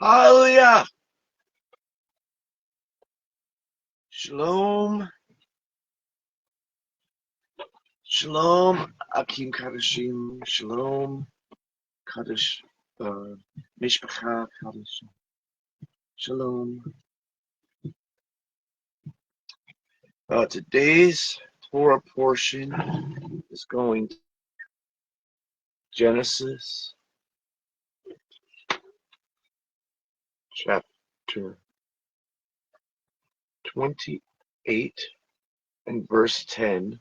Hallelujah. Shalom. Shalom. Akim Kadashim. Shalom. Kadash. Mishpacha Kadash. Shalom. Today's Torah portion is going to Genesis chapter 28 and verse 10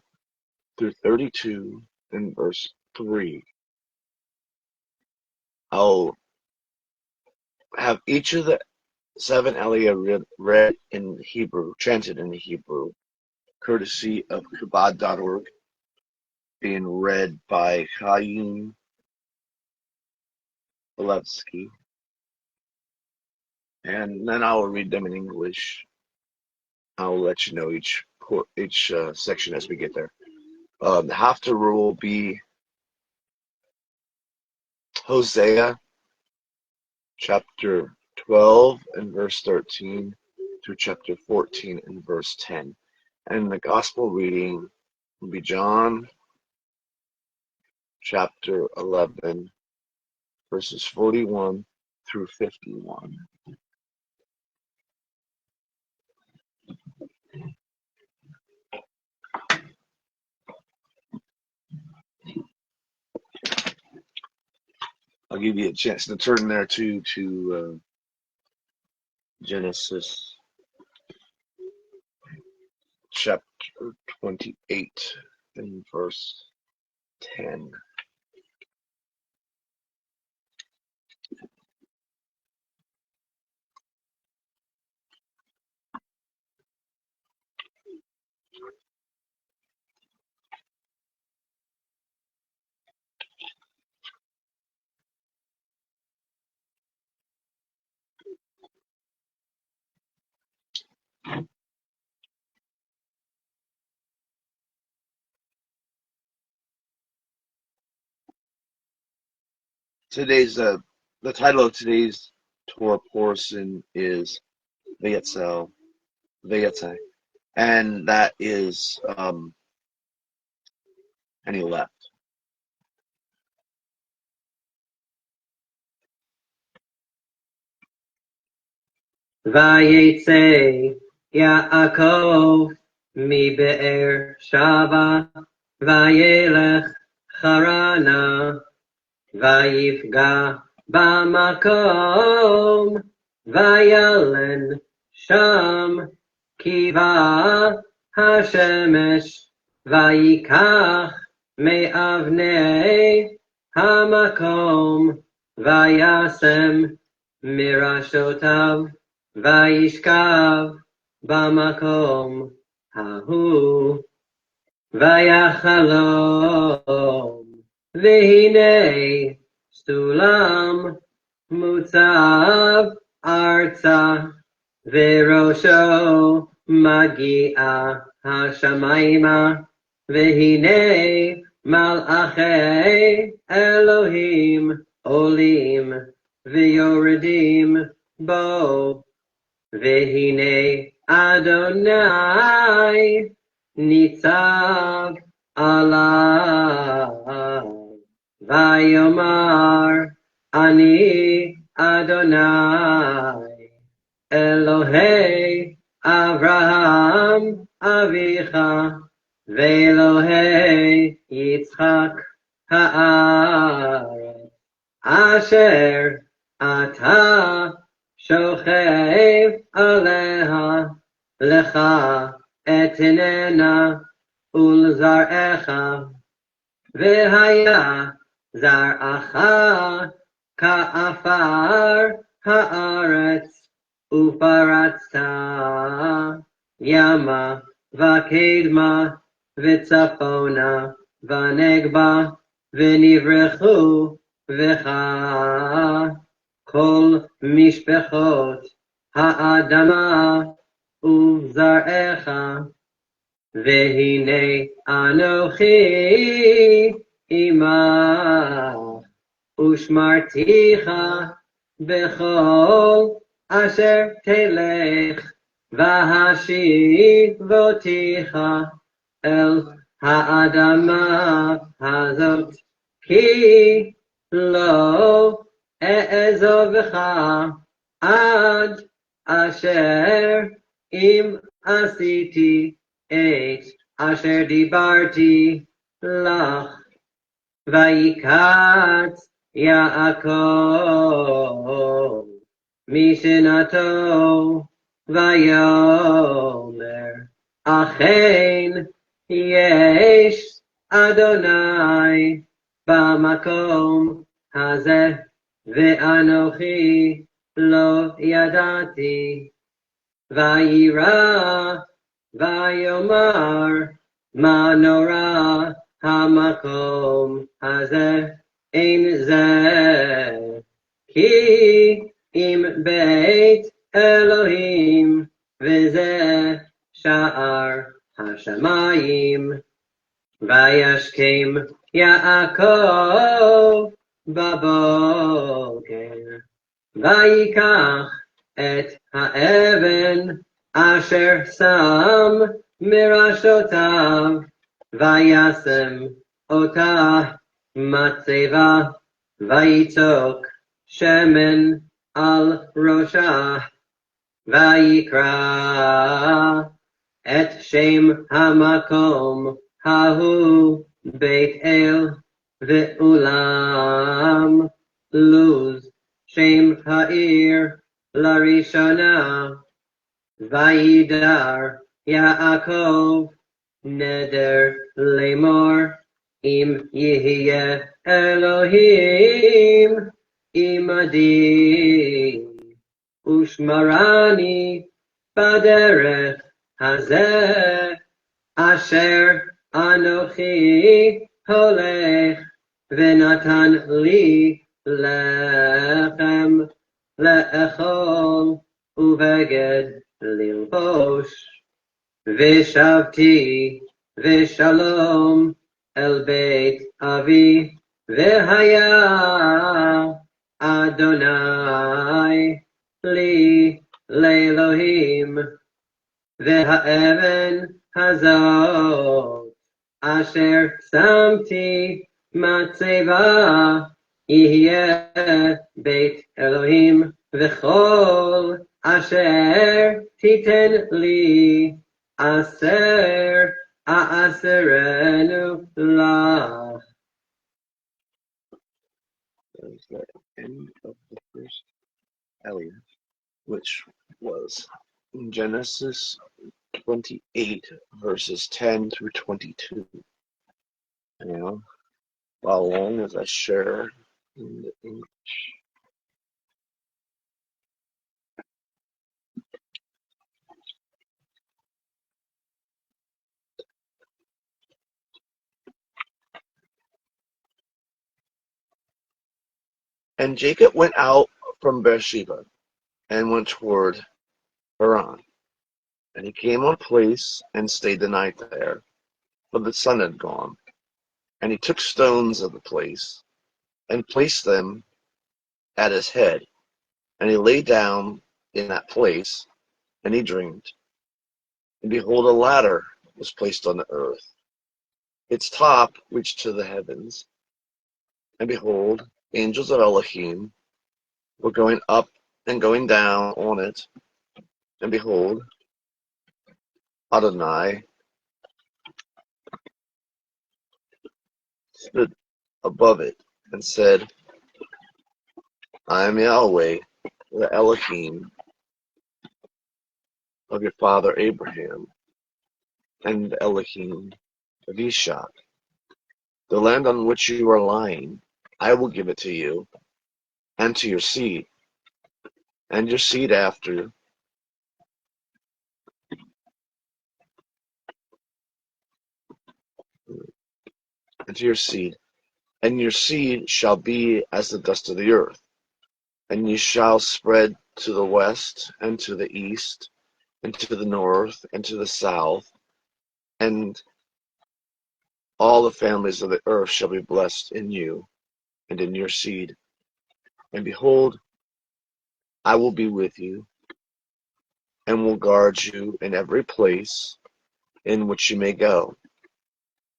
through 32 and verse 3. I'll have each of the 7 Aliyah read in Hebrew, chanted in Hebrew, courtesy of Chabad.org, being read by Chaim Belevsky, and then I will read them in English. I'll let you know each section as we get there. The Haftarah will be Hosea chapter 12 and verse 13 through chapter 14 and verse 10. And the gospel reading will be John chapter 11 verses 41 through 51. I'll give you a chance to turn there to Genesis chapter 28 and verse 10. Today's the title of today's Torah portion is Vayetzel, and that is and he left. Vayetze Yaakov mi be'er Shava vayelech Harana vayifga bamakom vayalen sham kiva hashemesh vayikach me'avnei hamakom vayasem mirashotav vayishkav bamakom hahu vayachalom v'hinei sulam mutzav arza v'rosho magia hashamayma v'hinei malachei Elohim olim v'yoredim bo v'hinei Adonai nitzav alav vayomar ani Adonai Elohei Avraham avicha ve'Elohei Yitzchak ha'aretz asher ata shochev aleha lecha etnena ulzarecha v'haya zar'acha ka'afar ha'aretz ופרצת ימה וקדמה וצפונה ונגבה ונברחו בך כל משפחות האדמה ובזרעך והנה אנוכי עמך ושמרתיך בכל אשר תלך והשיב אותיך אל האדמה הזאת, כי לא אעזובך עד אשר אם עשיתי את אשר דיברתי לך. ויקץ יעקב משנתו ויאמר, אכן יש אדוני במקום הזה, ואנוכי לא ידעתי. ויירא ויאמר, מה נורא המקום הזה, אין זה כי אם בית אלוהים, וזה שער השמיים. וישכם יעקב בבוקר, ויקח את האבן אשר שם מראשותיו, וישם אותה מצבה, ויצוק שמן על ראשה, ויקרא את שם המקום ההוא בית אל, ואולם לוז שם העיר לראשונה. וידר יעקב נדר לאמור, אם יהיה אלוהים עמדי ושמרני בדרך הזה אשר אנוכי הולך, ונתן לי לחם לאכול ובגד ללבוש, ושבתי ושלום אל בית אבי, והיה אדוני לי לאלוהים. והאבן הזאת אשר שמתי מצבה יהיה בית אלוהים, וכל אשר תיתן לי אעשרנו לך. That is the end of the first Eliot, which was in Genesis 28, verses 10 through 22. Now, follow along as I share in the English. And Jacob went out from Beersheba and went toward Haran. And he came on a place and stayed the night there, for the sun had gone. And he took stones of the place and placed them at his head. And he lay down in that place, and he dreamed. And behold, a ladder was placed on the earth. Its top reached to the heavens. And behold, angels of Elohim were going up and going down on it. And behold, Adonai stood above it and said, I am Yahweh, the Elohim of your father Abraham, and the Elohim of Ishak. The land on which you are lying, I will give it to you, and to your seed, and your seed after, and to your seed, and your seed shall be as the dust of the earth, and you shall spread to the west, and to the east, and to the north, and to the south, and all the families of the earth shall be blessed in you and in your seed. And behold, I will be with you, and will guard you in every place in which you may go,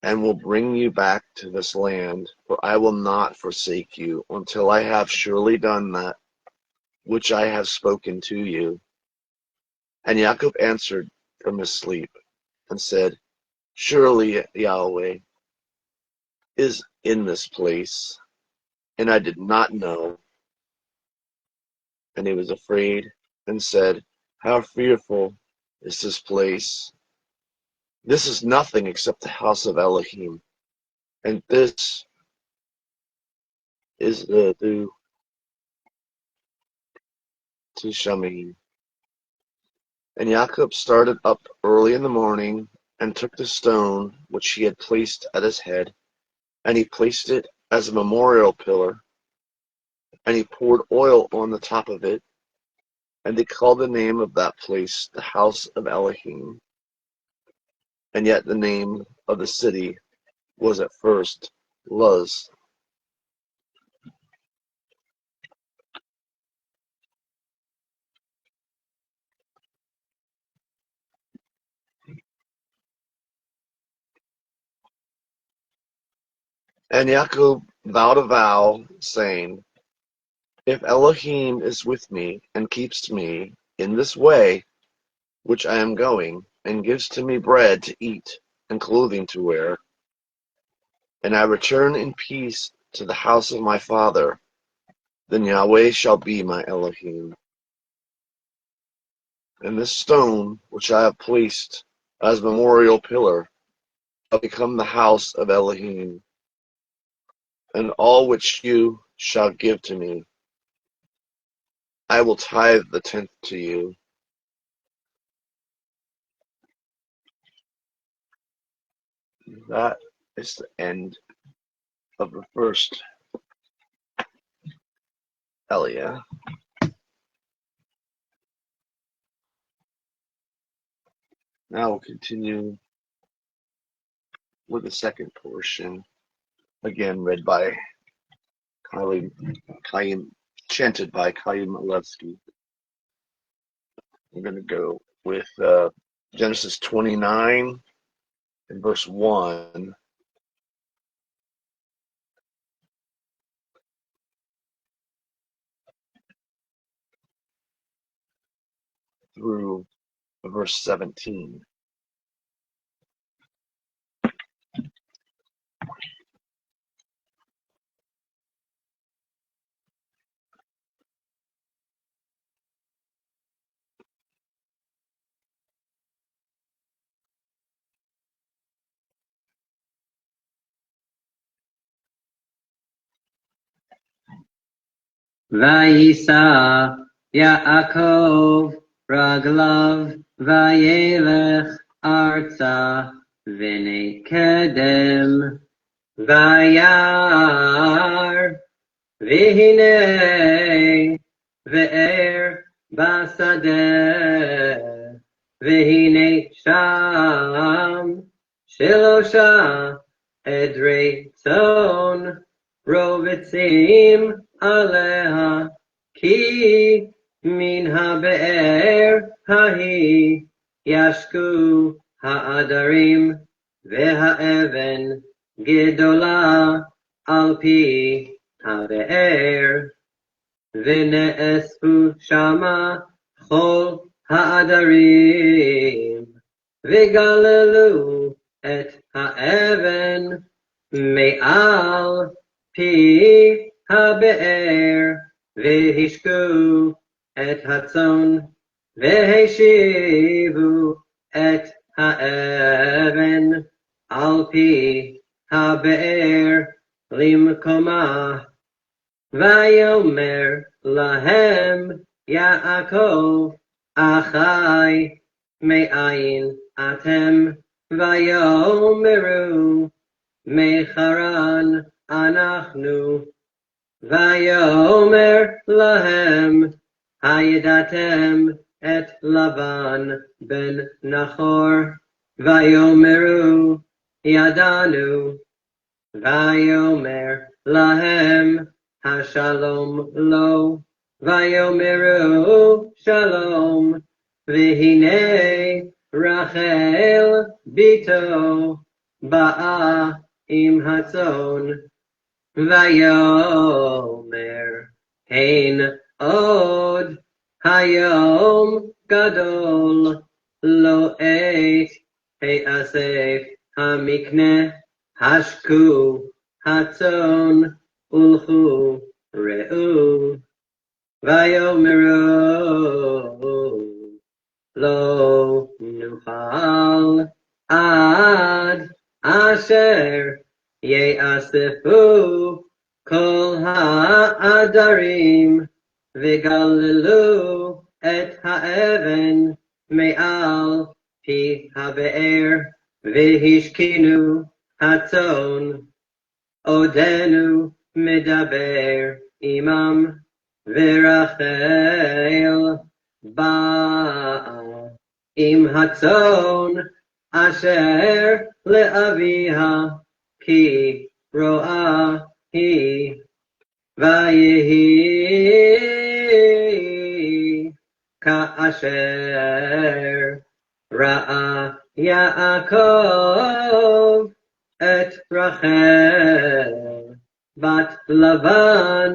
and will bring you back to this land, for I will not forsake you until I have surely done that which I have spoken to you. And Jacob answered from his sleep and said, Surely Yahweh is in this place, and I did not know. And he was afraid and said, How fearful is this place! This is nothing except the house of Elohim, and this is the Tushamim. And Jacob started up early in the morning, and took the stone which he had placed at his head, and he placed it as a memorial pillar, and he poured oil on the top of it, and they called the name of that place the house of Elohim. And yet the name of the city was at first Luz. And Jacob vowed a vow, saying, If Elohim is with me and keeps me in this way which I am going, and gives to me bread to eat and clothing to wear, and I return in peace to the house of my father, then Yahweh shall be my Elohim. And this stone which I have placed as memorial pillar shall become the house of Elohim, and all which you shall give to me, I will tithe the tenth to you. That is the end of the first Elia. Now we'll continue with the second portion, again read by chanted by Chaim Malevsky. I'm going to go with Genesis 29 and verse 1 through verse 17. Vayisa Yaakov Raglav Vayelech Arza V'nei Kedem Vayar V'hinei Ve'er Basadeh V'hinei Sham Shilosha Edrei Tzon Rovitzim Aleha Ki Min HaBe'er Hahi Yashku Ha'adarim Ve'ha'even Gedola Al Pi HaBe'er V'ne'esfu Shama Chol Ha'adarim V'galelu Et Ha'even Me'al Pi HaBe'er V'hishku Et Hatzon V'heshivu Et Ha'even Al Pi HaBe'er Limkomah Vayomer Lahem Yaakov Achai Me'ayin Atem Vayomeru Mecharan Anachnu Vayomer Lahem Haydatem Et Lavan Ben Nachor Vayomeru Yadanu Vayomer Lahem Hashalom Lo ויאמרו שלום, והנה רחל בתו באה עם הצאן, ויאמר הן עוד היום גדול, לא עת האסף המקנה, השקו הצאן ולכו ראו. ויאמרו לא נוכל עד אשר יאספו כל העדרים, וגללו את האבן מעל פי הבאר, והשכינו הצאן. עודנו מדבר עמם, ורחל באה עם הצאן אשר לאביה, כי רואה היא. ויהי כאשר ראה יעקב את רחל בת לבן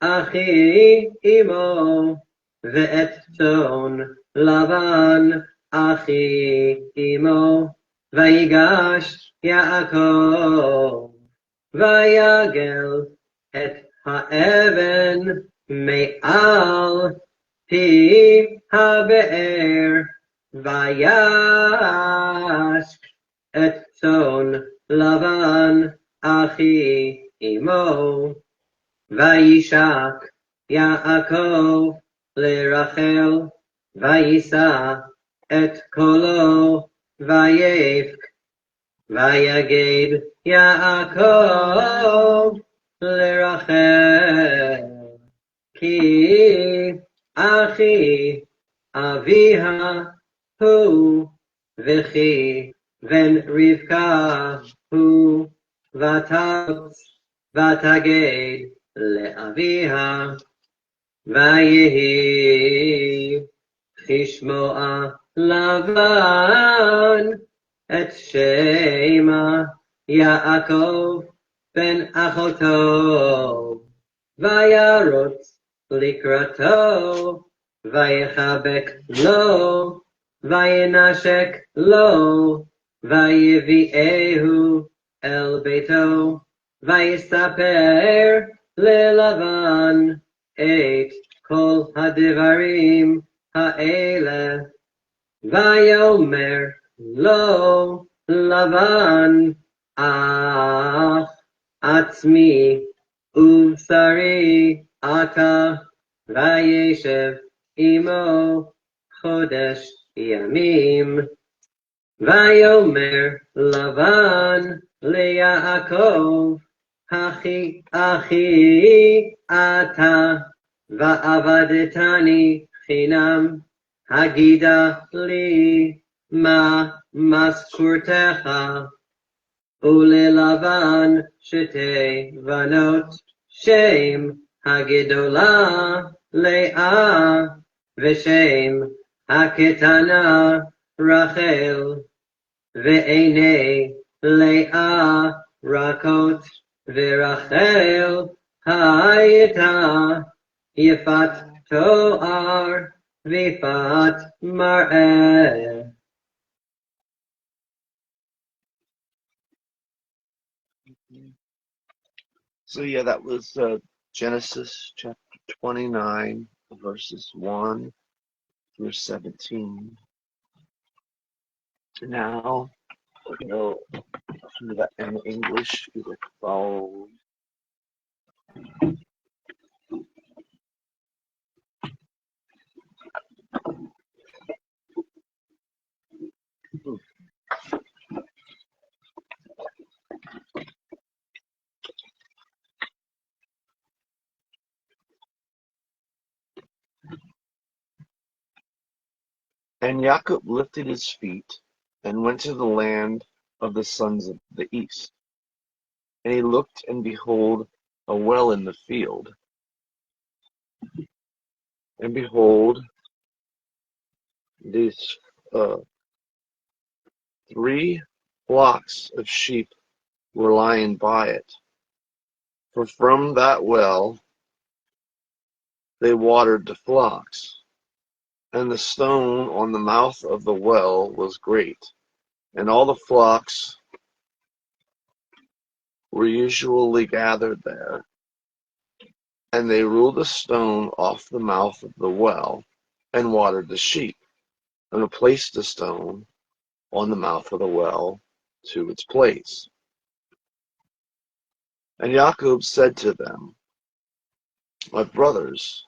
אחי אמו, ואת צאן לבן אחי אמו, ויגש יעקב ויגל את האבן מעל פי הבאר, וישק את צאן לבן אחי אמו. וישק יעקב לרחל, ויישא את קולו ויבך, ויגד יעקב לרחל, כי אחי אביה הוא, וכי בן רבקה הוא, ותרוץ ותגד לאביה. ויהי כשמוע לבן את שמה יעקב בן אחותו, וירוץ לקראתו, ויחבק לו, וינשק לו, ויביאהו אל ביתו, ויספר ללבן את כל הדברים האלה. ויאמר לו לבן, אח עצמי ובשרי אתה. וישב עמו חודש ימים. ויאמר לבן ליעקב, אחי אתה, ועבדתני חינם, הגידה לי מה משכורתך. וללבן שתי בנות, שם הגדולה לאה, ושם הקטנה רחל. ועיני לאה רכות, ורחל הייתה יפת תואר ויפת מראה. So yeah, that was Genesis chapter 29, verses 1 through 17. Now we're going to do that in English. You can follow. And Jacob lifted his feet and went to the land of the sons of the east. And he looked, and behold, a well in the field. And behold, these 3 flocks of sheep were lying by it. For from that well they watered the flocks. And the stone on the mouth of the well was great. And all the flocks were usually gathered there. And they rolled the stone off the mouth of the well, and watered the sheep, and replaced the stone on the mouth of the well to its place. And Jacob said to them, My brothers,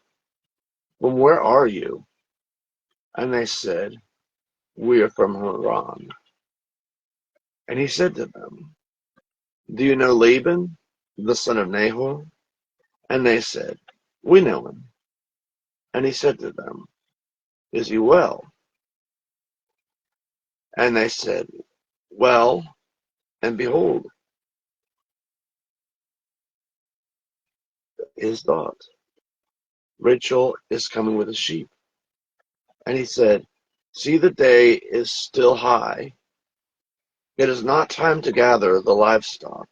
from where are you? And they said, We are from Haran. And he said to them, Do you know Laban, the son of Nahor? And they said, We know him. And he said to them, Is he well? And they said, Well, and behold, his thought, Rachel is coming with the sheep. And he said, See, the day is still high. It is not time to gather the livestock.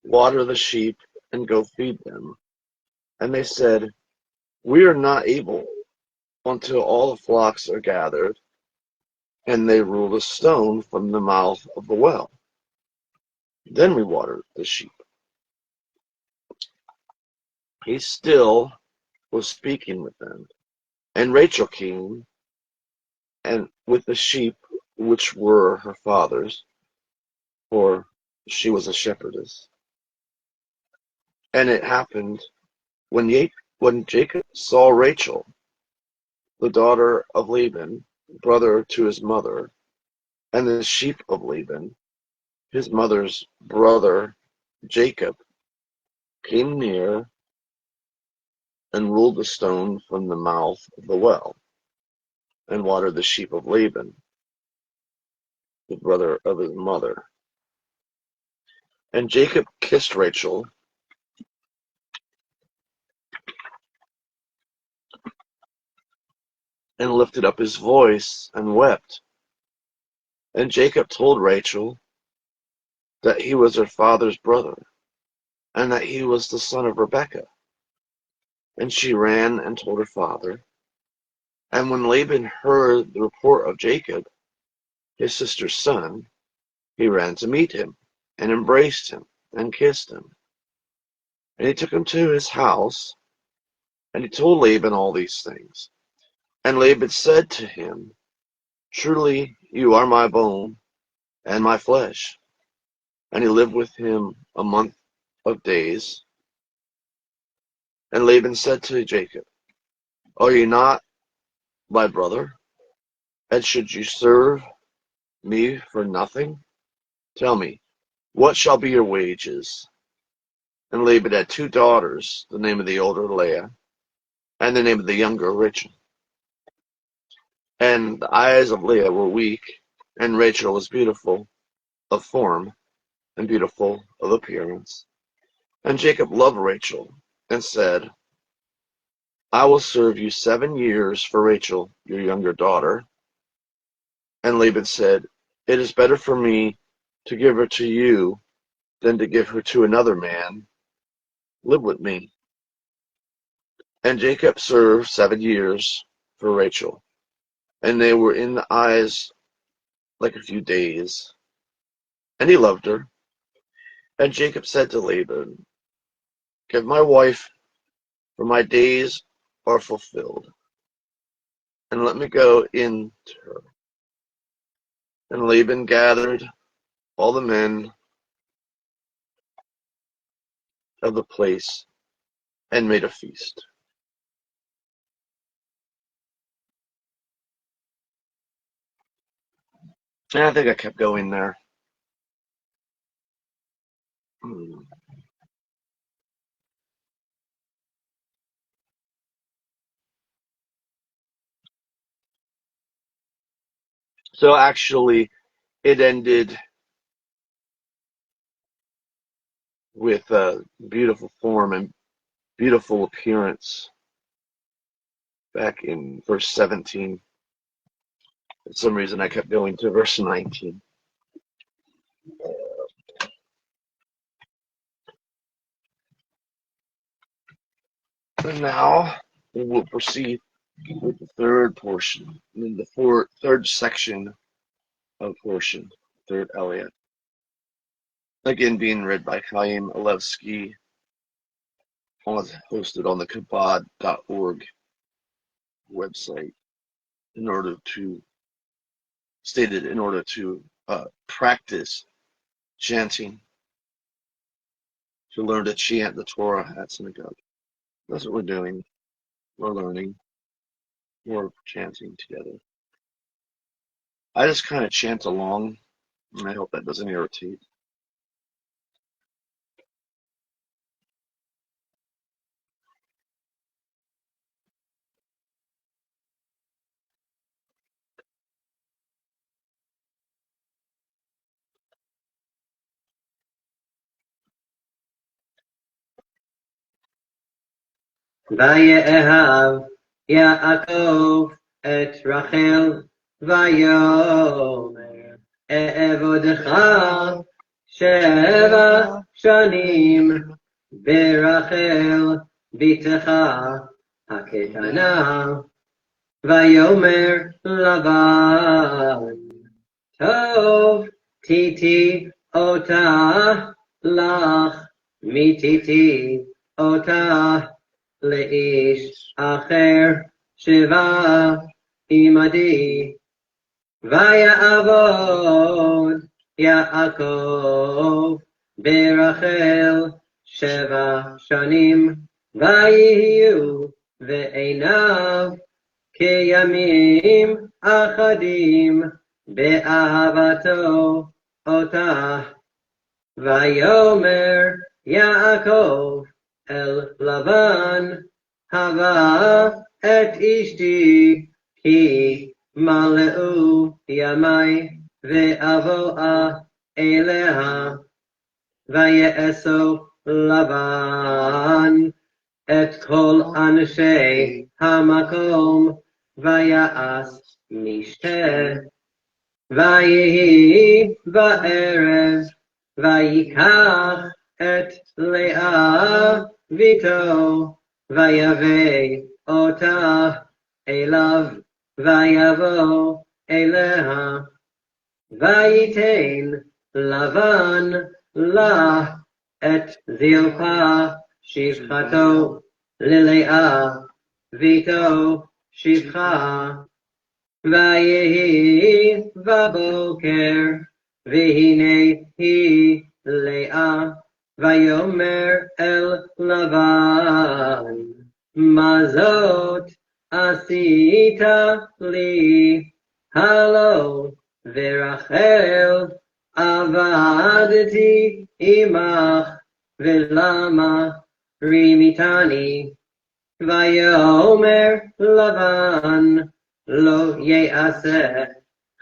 Water the sheep and go feed them. And they said, We are not able until all the flocks are gathered. And they ruled a stone from the mouth of the well. Then we watered the sheep. He still was speaking with them. And Rachel came, and with the sheep which were her father's, for she was a shepherdess. And it happened when Jacob saw Rachel, the daughter of Laban, brother to his mother, and the sheep of Laban, his mother's brother Jacob, came near and rolled the stone from the mouth of the well, and watered the sheep of Laban, the brother of his mother. And Jacob kissed Rachel, and lifted up his voice, and wept. And Jacob told Rachel that he was her father's brother, and that he was the son of Rebekah. And she ran and told her father. And when Laban heard the report of Jacob, his sister's son, he ran to meet him, and embraced him, and kissed him. And he took him to his house, and he told Laban all these things. And Laban said to him, Truly you are my bone and my flesh. And he lived with him a month of days. And Laban said to Jacob, Are you not my brother? And should you serve me for nothing? Tell me, what shall be your wages? And Laban had 2 daughters, the name of the older Leah, and the name of the younger Rachel. And the eyes of Leah were weak, and Rachel was beautiful of form, and beautiful of appearance. And Jacob loved Rachel, and said, I will serve you 7 years for Rachel, your younger daughter. And Laban said, It is better for me to give her to you than to give her to another man. Live with me. And Jacob served 7 years for Rachel, and they were in the eyes like a few days. And he loved her. And Jacob said to Laban, Give my wife, for my days are fulfilled, and let me go in to her. And Laban gathered all the men of the place and made a feast. And I think I kept going there. So actually, it ended with a beautiful form and beautiful appearance back in verse 17. For some reason, I kept going to verse 19. And now we will proceed with the third portion, in the third section of portion, third Aliyah. Again, being read by Chaim Alevsky, hosted on the Chabad.org website, in order to practice chanting, to learn to chant the Torah at synagogue. That's what we're doing. We're learning. We're chanting together. I just kind of chant along, and I hope that doesn't irritate. ויאהב יעקב את רחל ויאמר אעבודך 7 שנים ברחל בתך הקטנה ויאמר לבן טוב תיתי אותה לך מתיתי אותה לאיש אחר 7 עמדי ויעבוד יעקב ברחל 7 שנים ויהיו בעיניו כימים אחדים באהבתו אותה ויאמר יעקב אל לבן הבה את אשתי כי מלאו ימי ואבואה אליה ויאסוף לבן את כל אנשי המקום ויעש משתה ויהי בערב ויקח את לאה ביתו ויבא אותה אליו ויבוא אליה וייתן לבן לה את זלפה שפחתו ללאה ביתו שפחה ויהי בבוקר והנה היא לאה ויאמר אל לבן מה זאת עשית לי הלא ורחל עבדתי עמך ולמה רימיתני ויאמר לבן לא יעשה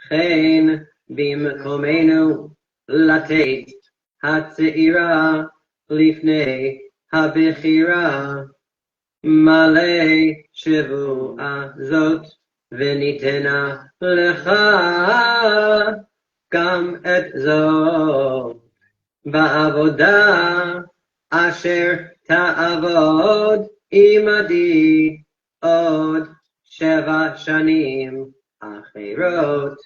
כן במקומנו לתת הצעירה לפני הבכירה מלא שבועה זאת וניתנה לך גם את זאת בעבודה אשר תעבוד עמדי עוד 7 שנים אחרות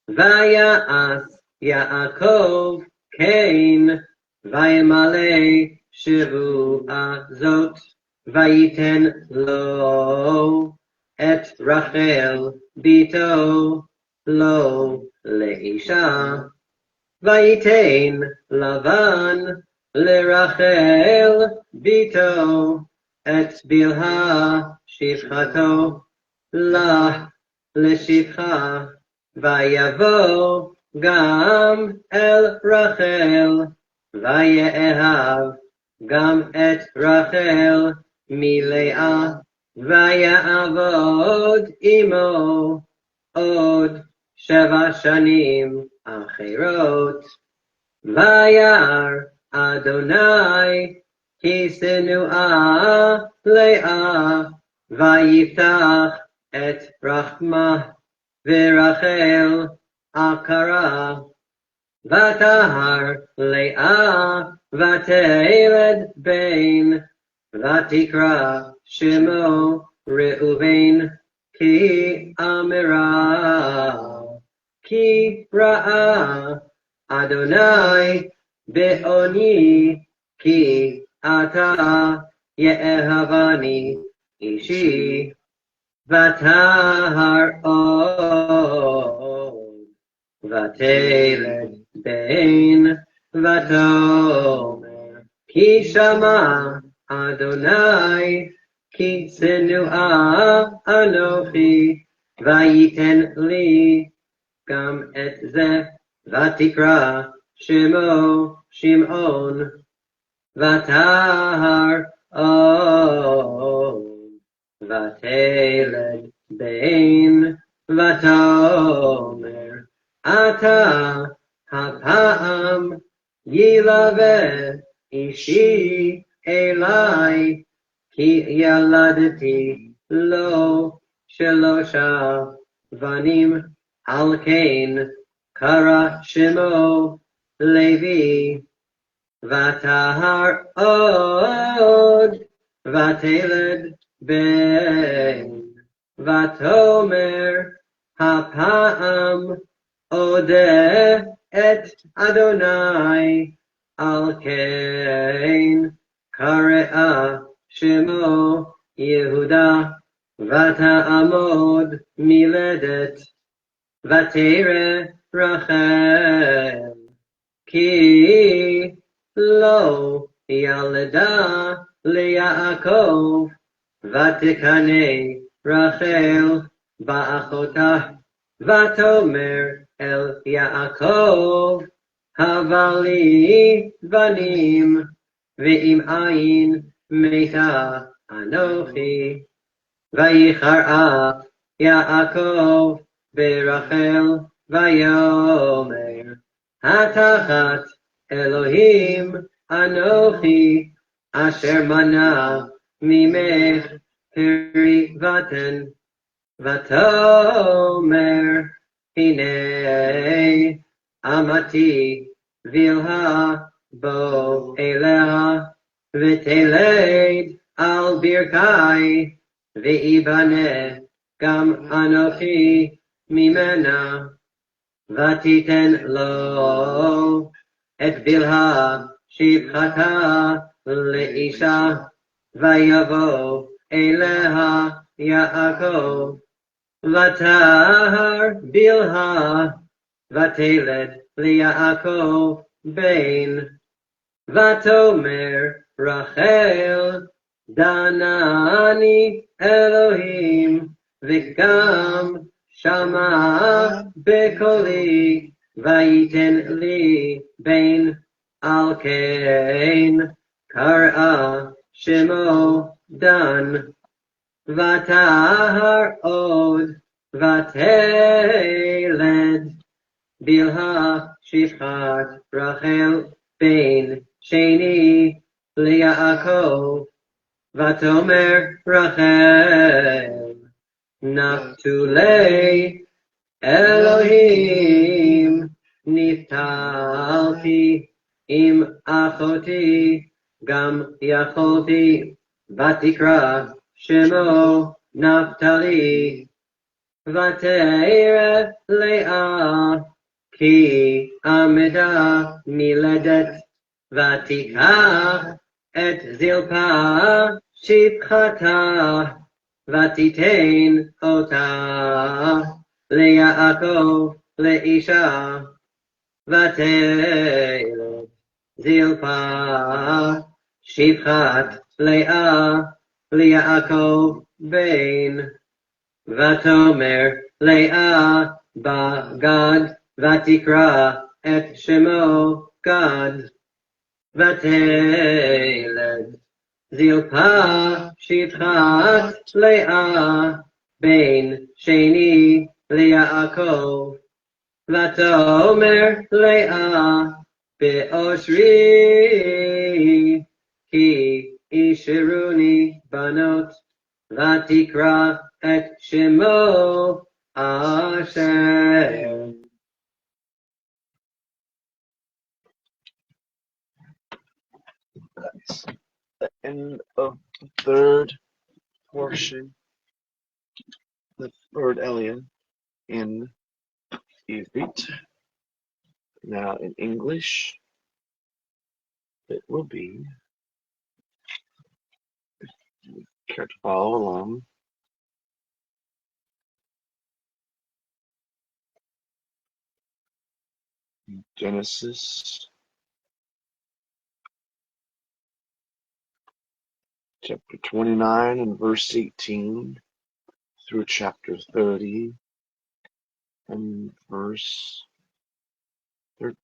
ויעש יעקב כן וימלא שבועה זאת וייתן לו את רחל ביתו לו לאישה וייתן לבן לרחל ביתו את בלהה שפחתו לה לשפחה ויבוא גם אל רחל ויאהב גם את רחל מלאה ויעבוד עמו עוד 7 שנים אחרות וירא אדוני כי שנואה לאה, ויפתח את רחמה, ורחל עקרה. ותהר לאה, ותלד בן, ותקרא שמו ראובן, כי אמרה, כי ראה אדוני בעוני, כי אתה יאהבני אישי. ותהר עוד, ותלד בן, ותאמר, כי שמע אדוני, כי שנואה אנוכי, וייתן לי גם את זה, ותקרא שמו שמעון. ותהר עוד, ותלד בן, ותאמר, אתה הפעם ילווה אישי אלי, כי ילדתי לו 3 בנים, על כן קרא שמו לוי. ותהר עוד, ותלד בן, ותאמר, הפעם אודה את אדוני, על כן קרא שמו יהודה. ותעמוד מלדת, ותרא רחל, כי לא ילדה ליעקב, ותקנא רחל באחותה, ותאמר אל יעקב, הבה לי בנים, ואם אין מתה אנוכי. ויחר יעקב ברחל, ויאמר, התחת אלוהים אנוכי, אשר מנע ממך פרי בטן. ותאמר, הנה אמתי בלהה בוא אליה, ותלד על ברכי, ויבנה גם אנוכי ממנה. ותיתן לו את בלהה שפחתה לאישה, ויבוא אליה יעקב. ותהר בלהה, ותלד ליעקב בן. ותאמר רחל, דנני אלוהים, וגם שמע בקולי, וייתן לי בן. על כן קרא שמו דן. ותהר עוד, ותלד בלהה שפחת רחל בן שני ליעקב. ותאמר רחל, נפתולי אלוהים, נפתלתי עם אחותי, גם יכולתי. ותקרא שמו נפתלי. ותרא לאה, כי עמדה מלדת, ותיקח את זלפה שפחתה, ותיתן אותה ליעקב לאישה. ותלד זלפה שפחת לאה ליעקב בן. ותאמר לאה בגד, ותקרא את שמו גד. ותלד זלפה שפחת לאה בן שני ליעקב. ותאמר לאה באושרי, כי Ishiruni banot, vatikra et shemo Asher. That's the end of the third portion, the third Elia in Ivrit. Now in English, it will be, if you care to follow along, Genesis chapter 29 and verse 18 through chapter 30 and verse 13.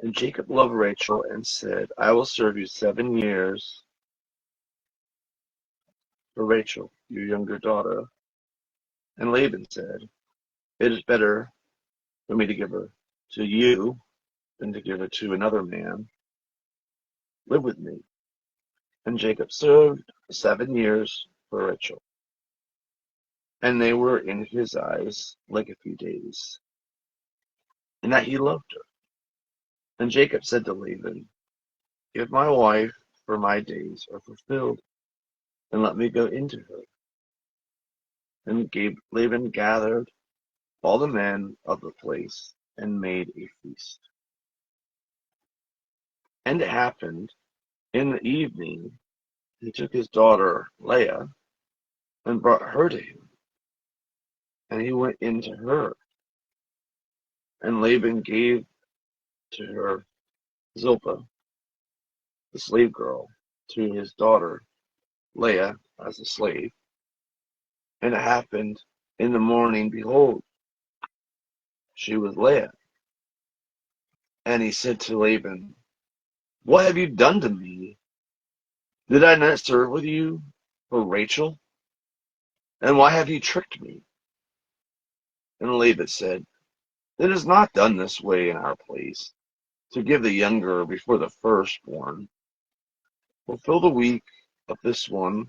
And Jacob loved Rachel and said, I will serve you 7 years for Rachel, your younger daughter. And Laban said, it is better for me to give her to you than to give her to another man. Live with me. And Jacob served 7 years for Rachel, and they were in his eyes like a few days, and that he loved her. And Jacob said to Laban, if my wife for my days are fulfilled, then let me go into her. And Laban gathered all the men of the place and made a feast. And it happened in the evening, he took his daughter Leah and brought her to him, and he went into her. And Laban gave to her Zilpah, the slave girl, to his daughter Leah as a slave. And it happened in the morning, behold, she was Leah. And he said to Laban, what have you done to me? Did I not serve with you for Rachel? And why have you tricked me? And Laban said, it is not done this way in our place, to give the younger before the firstborn. Fulfill the week of this one,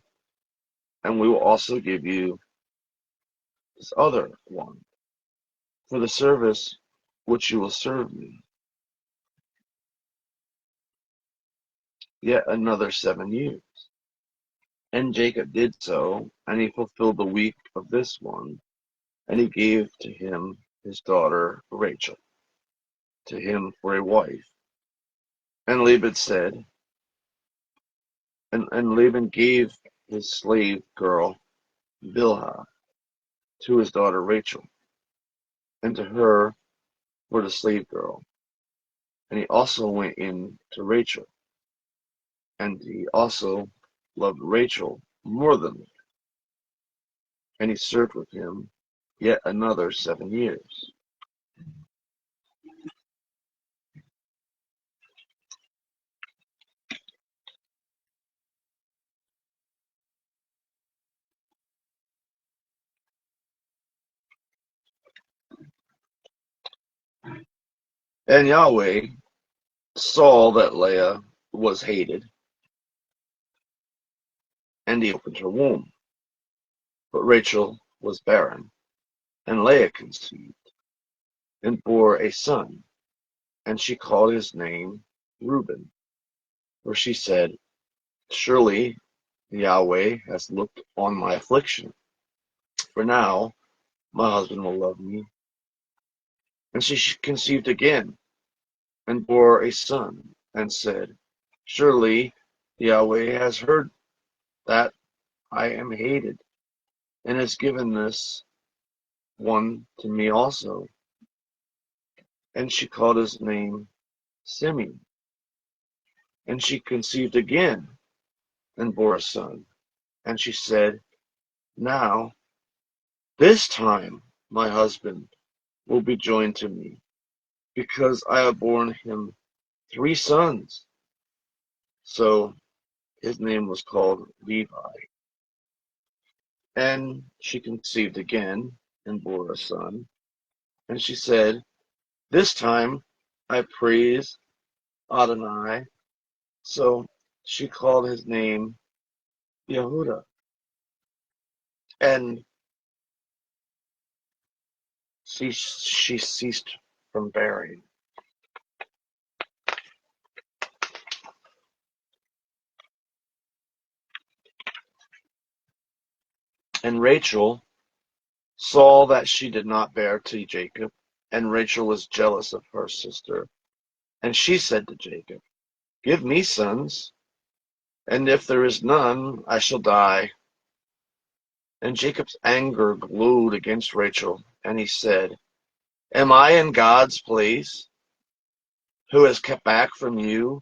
and we will also give you this other one for the service which you will serve me. Yet another 7 years. And Jacob did so, and he fulfilled the week of this one, and he gave to him his daughter Rachel, to him for a wife. And Laban said, and Laban gave his slave girl Bilhah to his daughter Rachel, and to her for the slave girl. And he also went in to Rachel, and he also loved Rachel more than me, and he served with him yet another 7 years. And Yahweh saw that Leah was hated, and he opened her womb. But Rachel was barren, and Leah conceived, and bore a son, and she called his name Reuben, for she said, surely Yahweh has looked on my affliction, for now my husband will love me. And she conceived again, and bore a son, and said, surely Yahweh has heard that I am hated, and has given this one to me also. And she called his name Simeon. And she conceived again and bore a son. And she said, now, this time my husband will be joined to me, because I have borne him 3 sons. So his name was called Levi. And she conceived again and bore a son. And she said, this time I praise Adonai. So she called his name Yehuda. And she ceased from bearing. And Rachel saw that she did not bear to Jacob, and Rachel was jealous of her sister. And she said to Jacob, give me sons, and if there is none, I shall die. And Jacob's anger glowed against Rachel, and he said, am I in God's place, who has kept back from you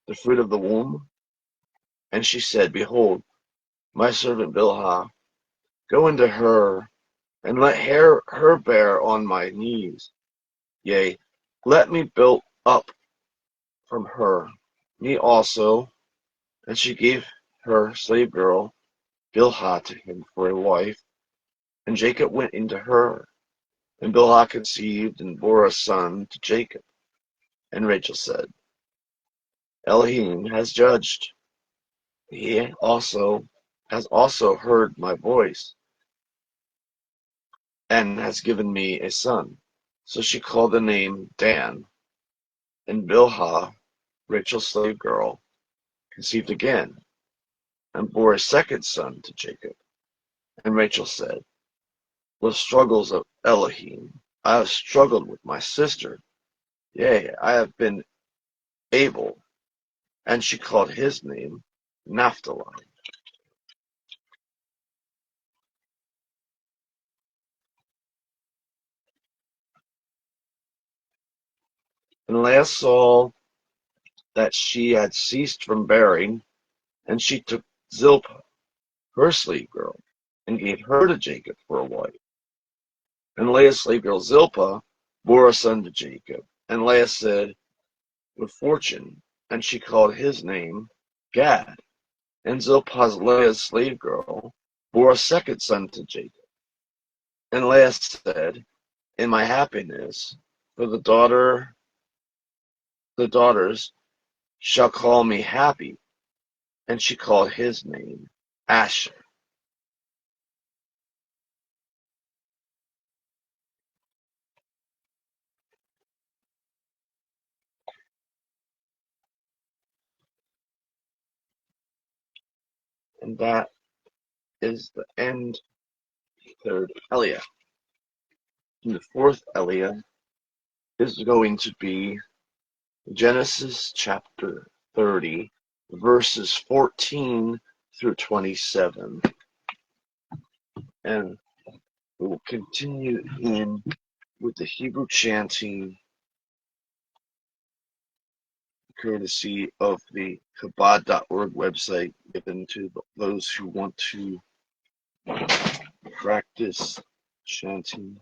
the fruit of the womb? And she said, behold, my servant Bilhah, go into her, and let her bear on my knees. Yea, let me build up from her, me also. And she gave her slave girl Bilhah to him for a wife. And Jacob went into her. And Bilhah conceived and bore a son to Jacob. And Rachel said, Elohim has judged. He has also heard my voice, and has given me a son. So she called the name Dan. And Bilhah, Rachel's slave girl, conceived again, and bore a second son to Jacob. And Rachel said, with struggles of Elohim, I have struggled with my sister. Yea, I have been able. And she called his name Naphtali. And Leah saw that she had ceased from bearing, and she took Zilpah, her slave girl, and gave her to Jacob for a wife. And Leah's slave girl Zilpah bore a son to Jacob. And Leah said, with fortune, and she called his name Gad. And Zilpah, Leah's slave girl, bore a second son to Jacob. And Leah said, in my happiness, for the daughters shall call me happy. And she called his name Asher. And that is the end of the third Eliah. And the fourth Eliah is going to be Genesis chapter 30, verses 14 through 27. And we will continue in with the Hebrew chanting, courtesy of the Chabad.org website, given to those who want to practice chanting.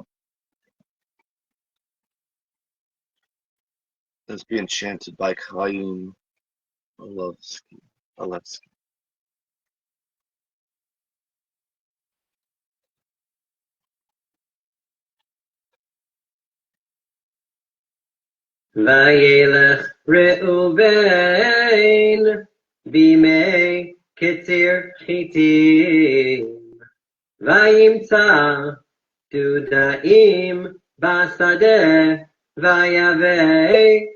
That's being chanted by Chaim Alevsky. וילך ראובן בימי קציר חיטים, וימצא דודאים בשדה, ויבא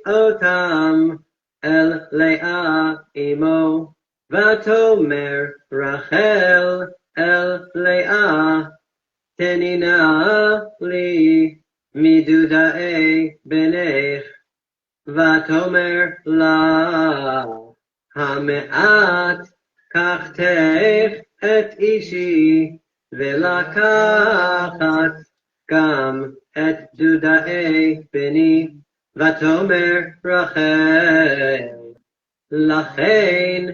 אותם אל לאה אמו, ותאמר רחל אל לאה, תני נא לי מדודאי בנך, ותאמר לה, המעט קחתך את אישי, ולקחת גם את דודאי בני, ותאמר רחל, לכן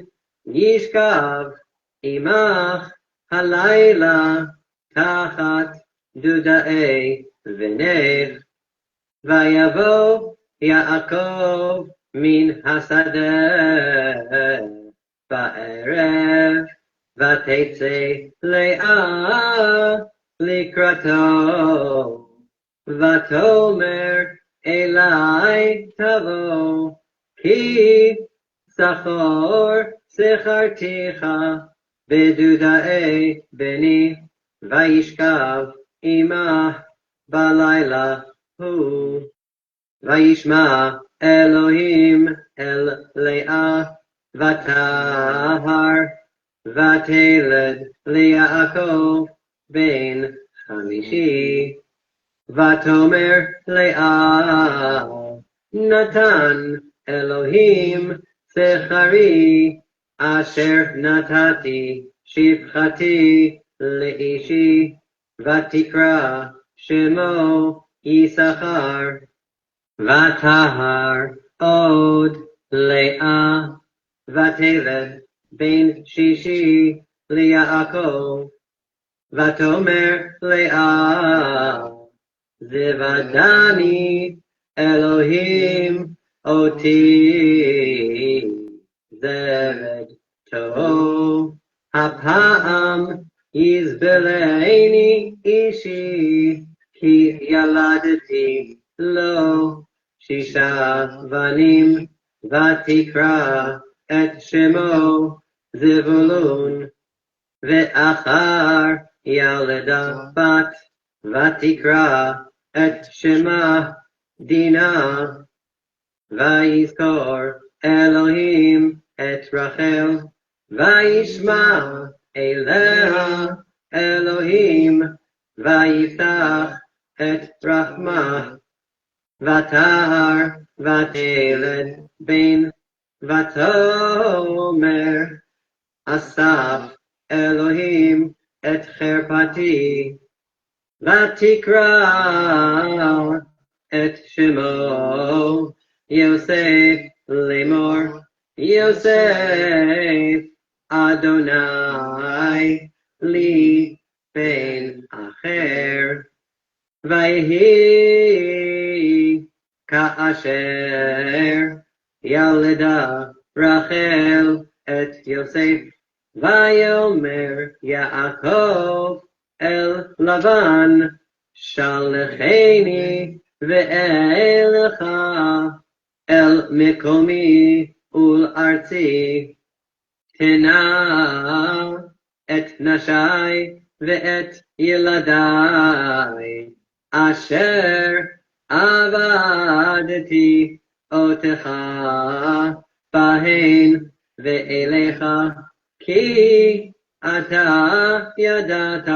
ישכב עמך הלילה תחת דודאי בנך, ויבוא יעקב מן השדה בערב, ותצא לאה לקראתו, ותאמר אלי תבוא, כי זכור זכרתיך בדודאי בני, וישכב עמך בלילה הוא. וישמע אלוהים אל לאה ותהר, ותלד ליעקב בן 50. ותאמר לאה, נתן אלוהים זכרי, אשר נתתי שפחתי לאישי, ותקרא שמו יששכר. ותהר עוד לאה, ותלד בן 60 ליעקב. ותאמר לאה, זיוודני אלוהים אותי זבד טוב, הפעם יזבלני אישי, כי ילדתי לו 6 בנים, ותקרא את שמו זבולון. ואחר ילדה בת, ותקרא את שמה דינה. ויזכור אלוהים את רחל, וישמע אליה אלוהים, ויפתח את רחמה. ותהר ותלד בן, ותאמר אסף אלוהים את חרפתי, ותקרא את שמו יוסף לאמור, יוסף אדוני לי בן אחר. ויהי כאשר ילדה רחל את יוסף, ויאמר יעקב אל לבן, שלחני ואלך אל מקומי ולארצי, תנה את נשי ואת ילדי, אשר עבדתי אותך בהן, ואליך, כי אתה ידעת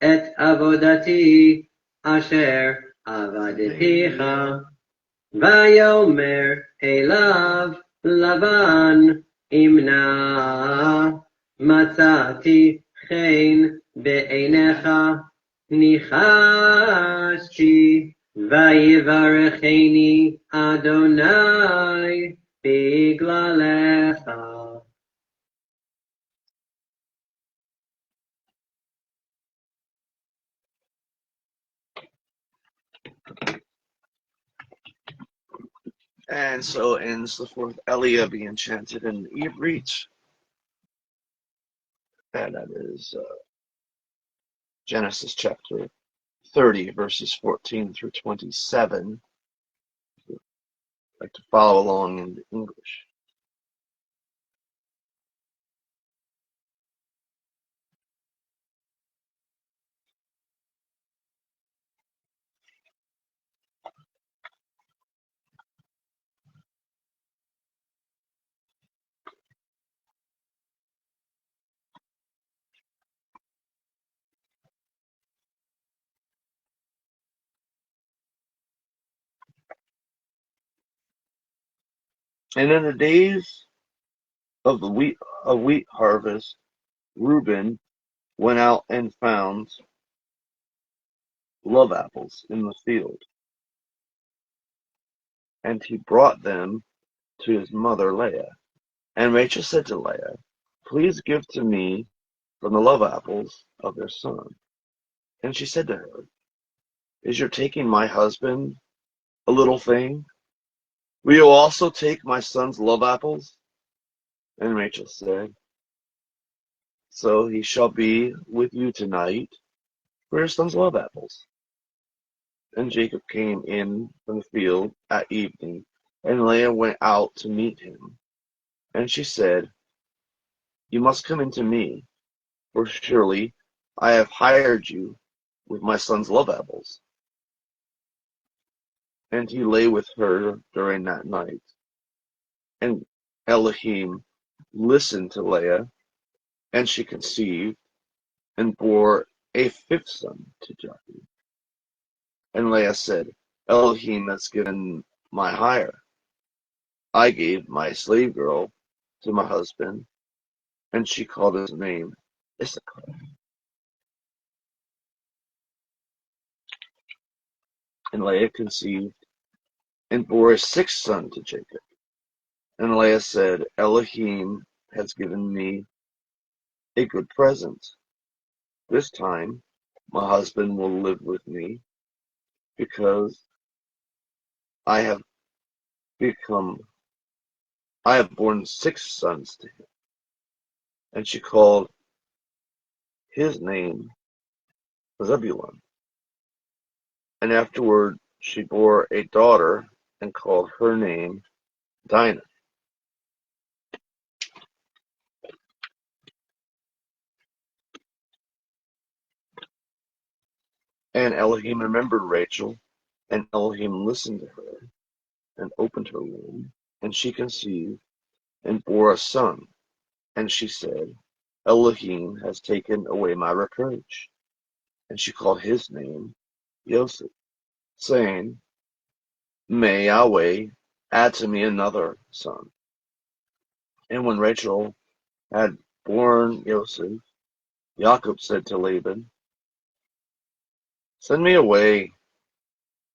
את עבודתי אשר עבדתיך. ויאמר אליו לבן, אם נא מצאתי חן בעיניך, ניחשתי, ויברכני אדוני בגללך. And so ends the 4th Elia being chanted in Ibrit. And that is Genesis chapter 30, verses 14 through 27. If you'd like to follow along in the English. And in the days of the wheat harvest, Reuben went out and found love apples in the field. And he brought them to his mother Leah. And Rachel said to Leah, please give to me from the love apples of their son. And she said to her, is your taking my husband a little thing? Will you also take my son's love apples? And Rachel said, so he shall be with you tonight for your son's love apples. And Jacob came in from the field at evening, and Leah went out to meet him. And she said, you must come in to me, for surely I have hired you with my son's love apples. And he lay with her during that night. And Elohim listened to Leah, and she conceived and bore a fifth son to Jacob. And Leah said, Elohim has given my hire. I gave my slave girl to my husband, and she called his name Issachar. And Leah conceived and bore a sixth son to Jacob. And Leah said, Elohim has given me a good present. This time my husband will live with me, because I have become I have borne six sons to him. And she called his name Zebulun. And afterward she bore a daughter and called her name Dinah. And Elohim remembered Rachel, and Elohim listened to her and opened her womb, and she conceived and bore a son. And she said, Elohim has taken away my reproach. And she called his name Joseph, saying, may Yahweh add to me another son. And when Rachel had born Joseph, Jacob said to Laban, send me away,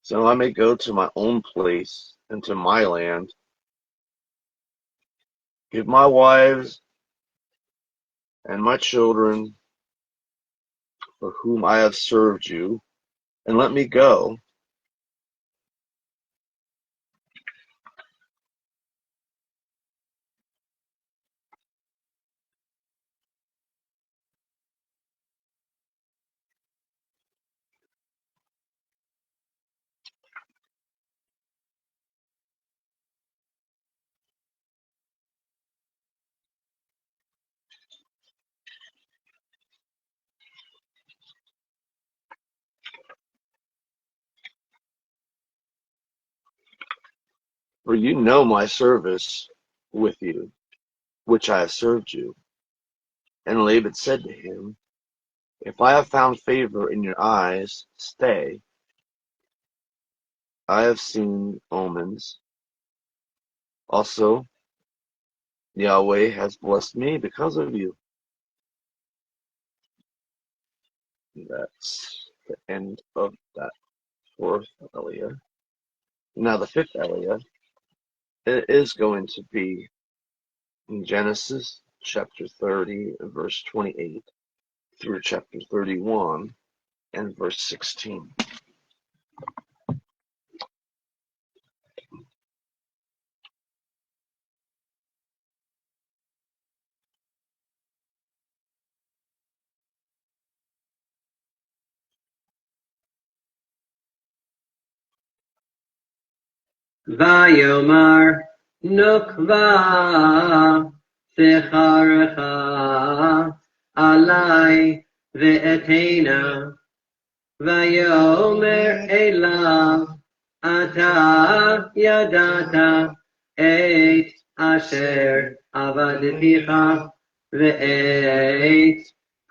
so I may go to my own place and to my land. Give my wives and my children, for whom I have served you, and let me go. For you know my service with you, which I have served you. And Laban said to him, if I have found favor in your eyes, stay. I have seen omens. Also, Yahweh has blessed me because of you. That's the end of that fourth Aliyah. Now the fifth Aliyah, it is going to be in Genesis chapter 30, verse 28 through chapter 31 and verse 16. Vayomar Nukva Secharecha Alai Ve'etena Vayomer Elav Ata Yadata Et Asher Avadeticha Ve'et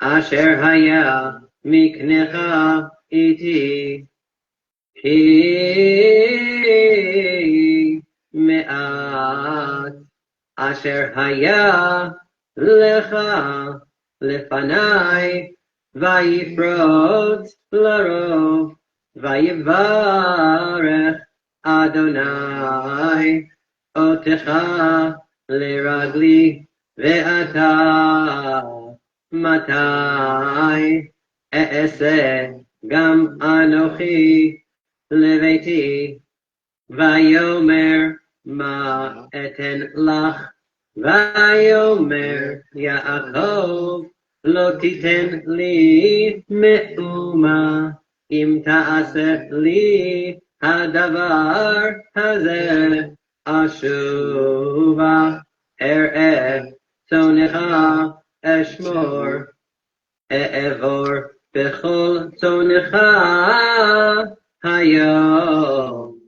Asher Haya Miknecha Iti Ki me'at asher haya lecha lefanai vayifrot larov ויברך אדוני אותך לרגלי ואתה מתי אעשה גם אנוכי לביתי ויאמר מה אתן לך ויאמר יעקב לא תיתן לי מאומה אם תעשה לי הדבר הזה אשובה אראה צונך אשמור אעבור בכל צונך היום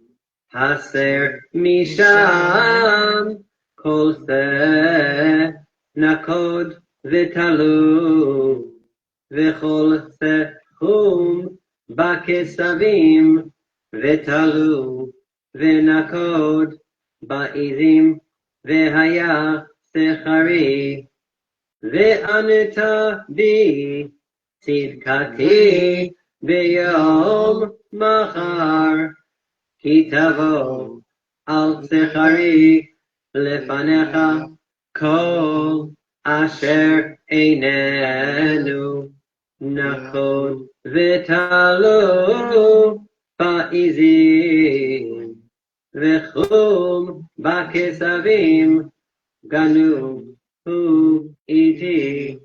הסר משם כל זה נקוד ותלו וכל סכום בכסבים ותלו ונקוד בעזים והיה שכרי וענית בי צדקתי ביום מחר כי תבוא על שכרי לפניך כל אשר איננו נקוד ותלו בעזים וחום בכסבים גנוב הוא איתי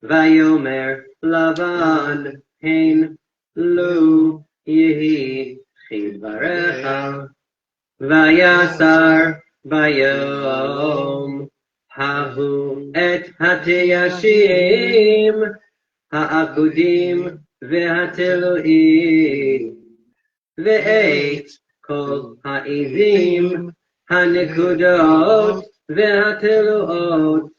ויאמר לבן הן לו יהי חברך ויסר ביום ההוא את התיישים העקודים והתלויים ואת כל העזים הנקודות והתלויות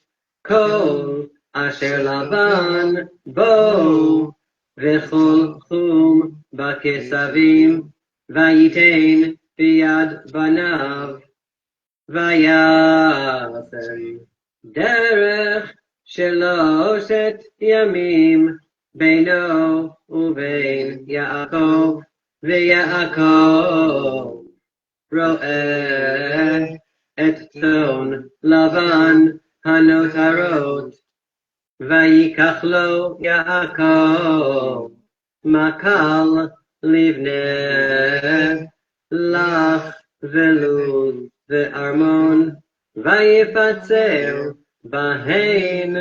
כל אשר לבן בו וכל חום בכסבים וייתן ביד בניו ויעשה דרך 3 ימים בינו ובין יעקב ויעקב רואה את צאן לבן הנותרות ויקח לו יעקב מקל לבנה לך ולוז וארמון ויפצל בהן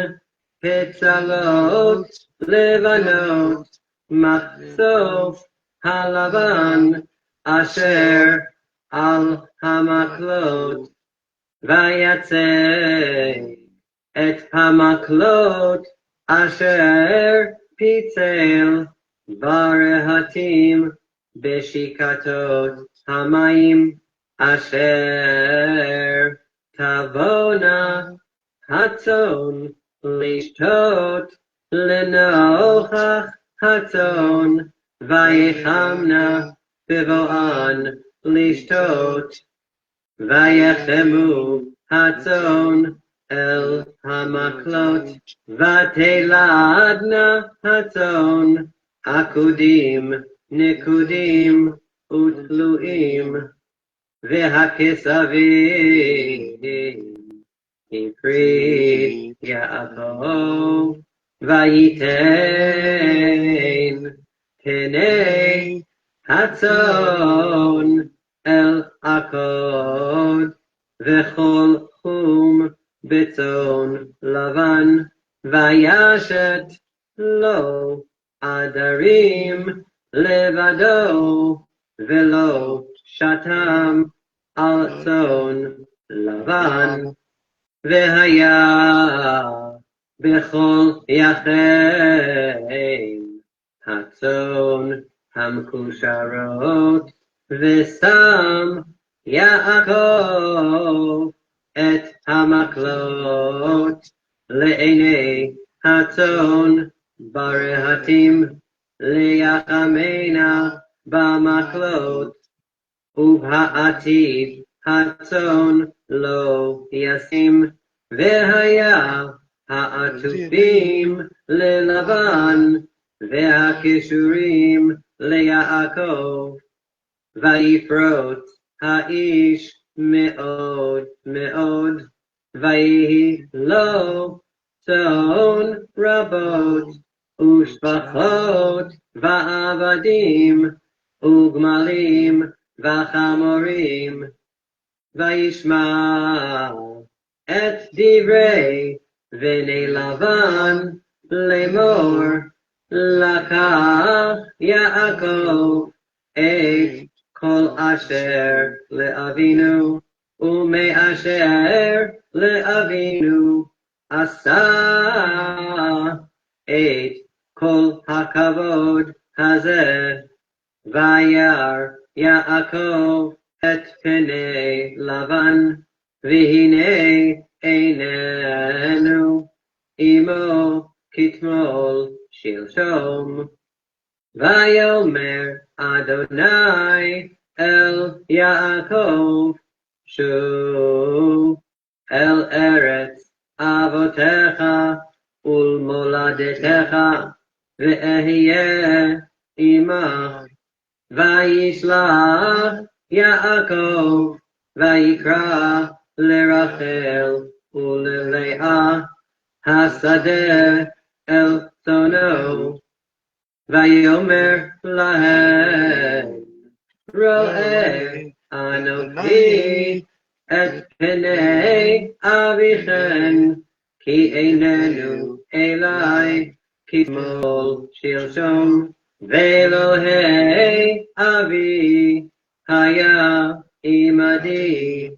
פצלות לבנות מחשוף הלבן אשר על המקלות ויצא את המקלות אשר פיצל ברהטים בשיקתות המים אשר תבונה הצאן לשתות לנוכח הצאן ויחמנה בבואן לשתות ויחמו הצאן אל המקלות ותלדנה הצאן עקודים נקודים ותלויים והכסבים הפריד יעקב וייתן פני הצאן אל עקוד וכל חום בצאן לבן וישת לו עדרים לבדו ולא שתם על צאן לבן והיה בכל יחם הצאן המקושרות ושם יעקב את המקלות לעיני הצאן ברהטים ליחמנה במקלות ובעתיד הצאן לא ישים והיה העטופים ללבן והקישורים ליעקב, ויפרוץ האיש מאוד מאוד, ויהי לו צאן רבות, ושפחות ועבדים, וגמלים וחמורים. וישמע את דברי בני לבן לאמור, לקח יעקב את כל אשר לאבינו, ומאשר לאבינו עשה את כל הכבוד הזה. וירא יעקב את פני לבן, והנה איננו עמו כתמול שלשום. ויאמר אדוני אל יעקב, שוב אל ארץ אבותיך ולמולדתך, ואהיה עמך. וישלח יעקב ויקרא לרחל וללאה השדה אל צאנו, ויאמר להם, רואה אנוכי את פני אביכם, כי איננו אלי כתמול שלשום, ואלוהי אבי היה עמדי.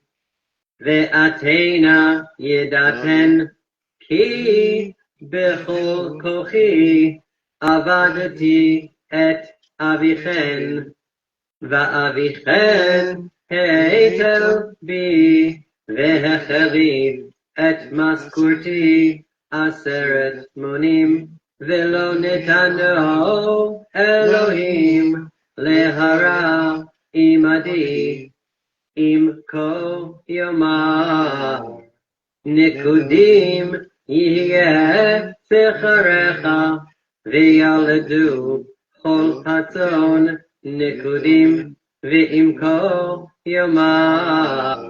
ואתנה ידעתן כי בכל כוחי עבדתי את אביכן, ואביכן היטל בי, והחריב את משכורתי 10 מונים, ולא נתנו אלוהים להרע עמדי. אם כה יאמר, נקודים יהיה שכרך, וילדו כל הצאן נקודים. ואם כה יאמר,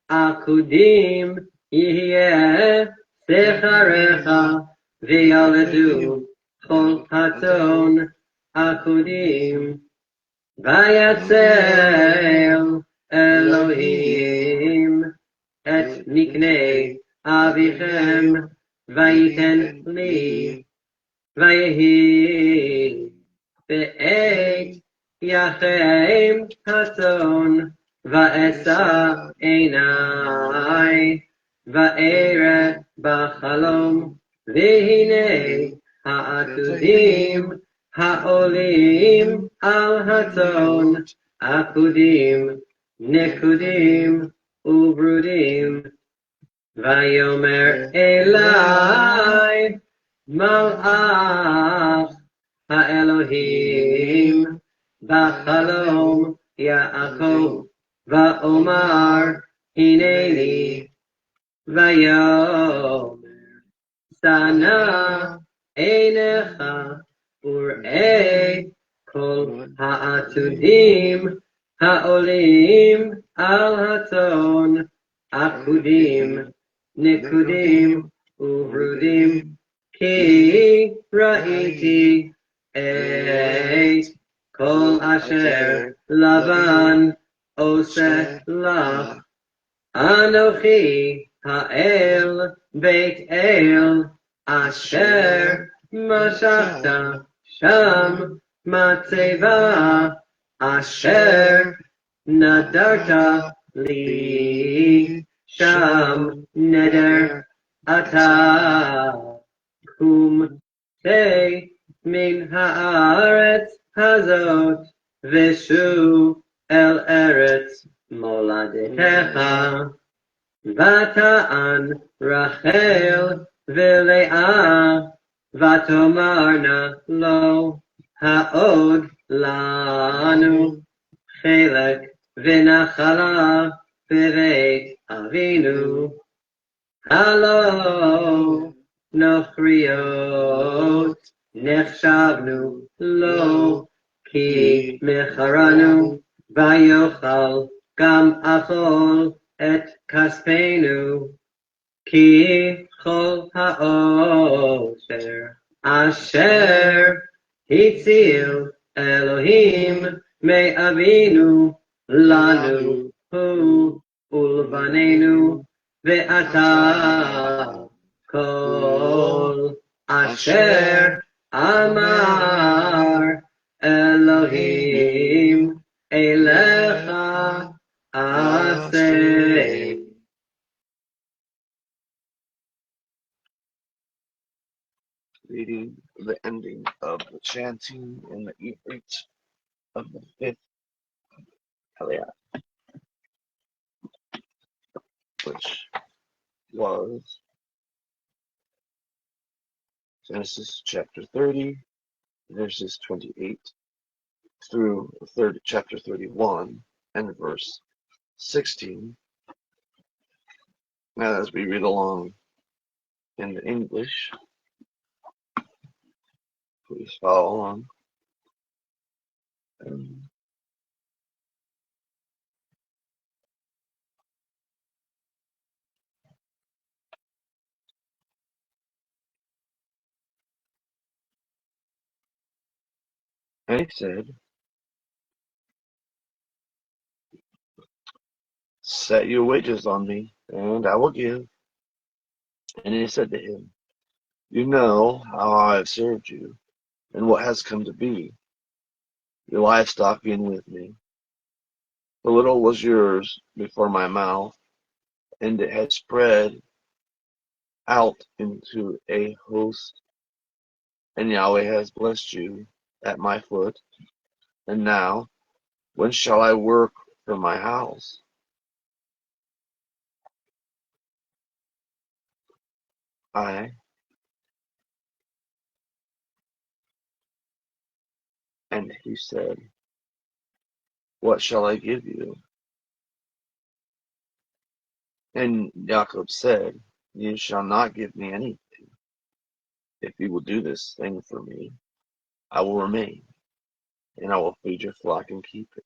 עקודים יהיה שכרך, וילדו כל הצאן עקודים. ויצל אלוהים את מקנה אביכם, ויתן לי, ויהי בעת יחם הצאן, ואשא עיני, וארא בחלום, והנה העתודים העולים על הצאן, עקודים, נקודים וברודים. ויאמר אלי מלאך האלוהים בחלום יעקב, ואומר הנני. ויאמר שנא עיניך וראה כל העתודים העולים על הצאן, עקודים, נקודים וברודים, כי ראיתי את כל אשר לבן עושה לך. אנוכי האל בית אל, אשר משכת שם מצבה, אשר נדרת לי שם נדר. אתה קום צא מן הארץ הזאת, ושוב אל ארץ מולדתך. ותען רחל ולאה, ותאמרנה לו, העוד לנו חלק ונחלה בבית אבינו. הלא נוכריות נחשבנו לו, כי מחרנו ויאכל גם אכול את כספנו, כי כל העושר אשר הציל אלוהים מאבינו לנו הוא ולבנינו, ועתה כל אשר אמר אלוהים אליך עשה. Reading the ending of the chanting in the Ifrit of the fifth Aliyah, which was Genesis chapter 30, verses 28 through chapter 31 and verse 16. Now, as we read along in the English, please follow along. And he said, "Set your wages on me, and I will give." And he said to him, "You know how I have served you, and what has come to be, your livestock being with me. The little was yours before my mouth, and it had spread out into a host, and Yahweh has blessed you at my foot. And now, when shall I work for my house? I, and he said, what shall I give you? And Jacob said, you shall not give me anything. If you will do this thing for me, I will remain, and I will feed your flock and keep it.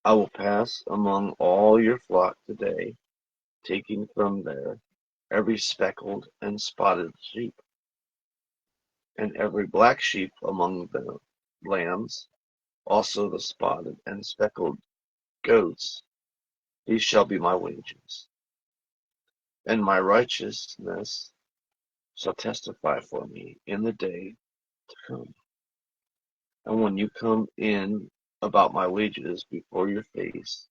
I will pass among all your flock today, taking from there every speckled and spotted sheep, and every black sheep among the lambs, also the spotted and speckled goats. These shall be my wages, and my righteousness shall testify for me in the day to come. And when you come in about my wages before your face,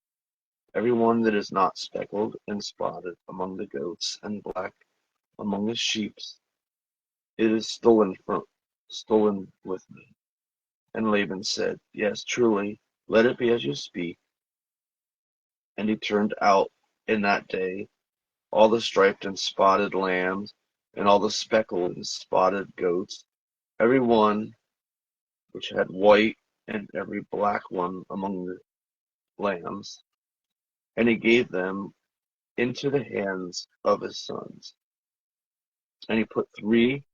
every one that is not speckled and spotted among the goats and black among the sheep, it is stolen with me. And Laban said, yes, truly, let it be as you speak. And he turned out in that day all the striped and spotted lambs, and all the speckled and spotted goats, every one which had white, and every black one among the lambs. And he gave them into the hands of his sons. And he put 3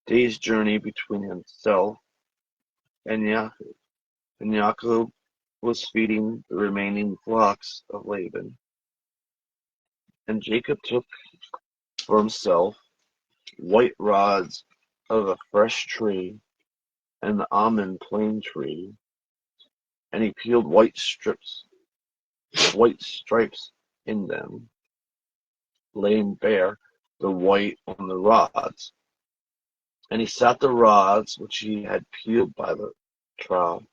days' journey between himself and Yaakov. And Yaakov was feeding the remaining flocks of Laban. And Jacob took for himself white rods of a fresh tree and the almond plane tree, and he peeled white stripes in them, laying bare the white on the rods. And he set the rods which he had peeled by the trials,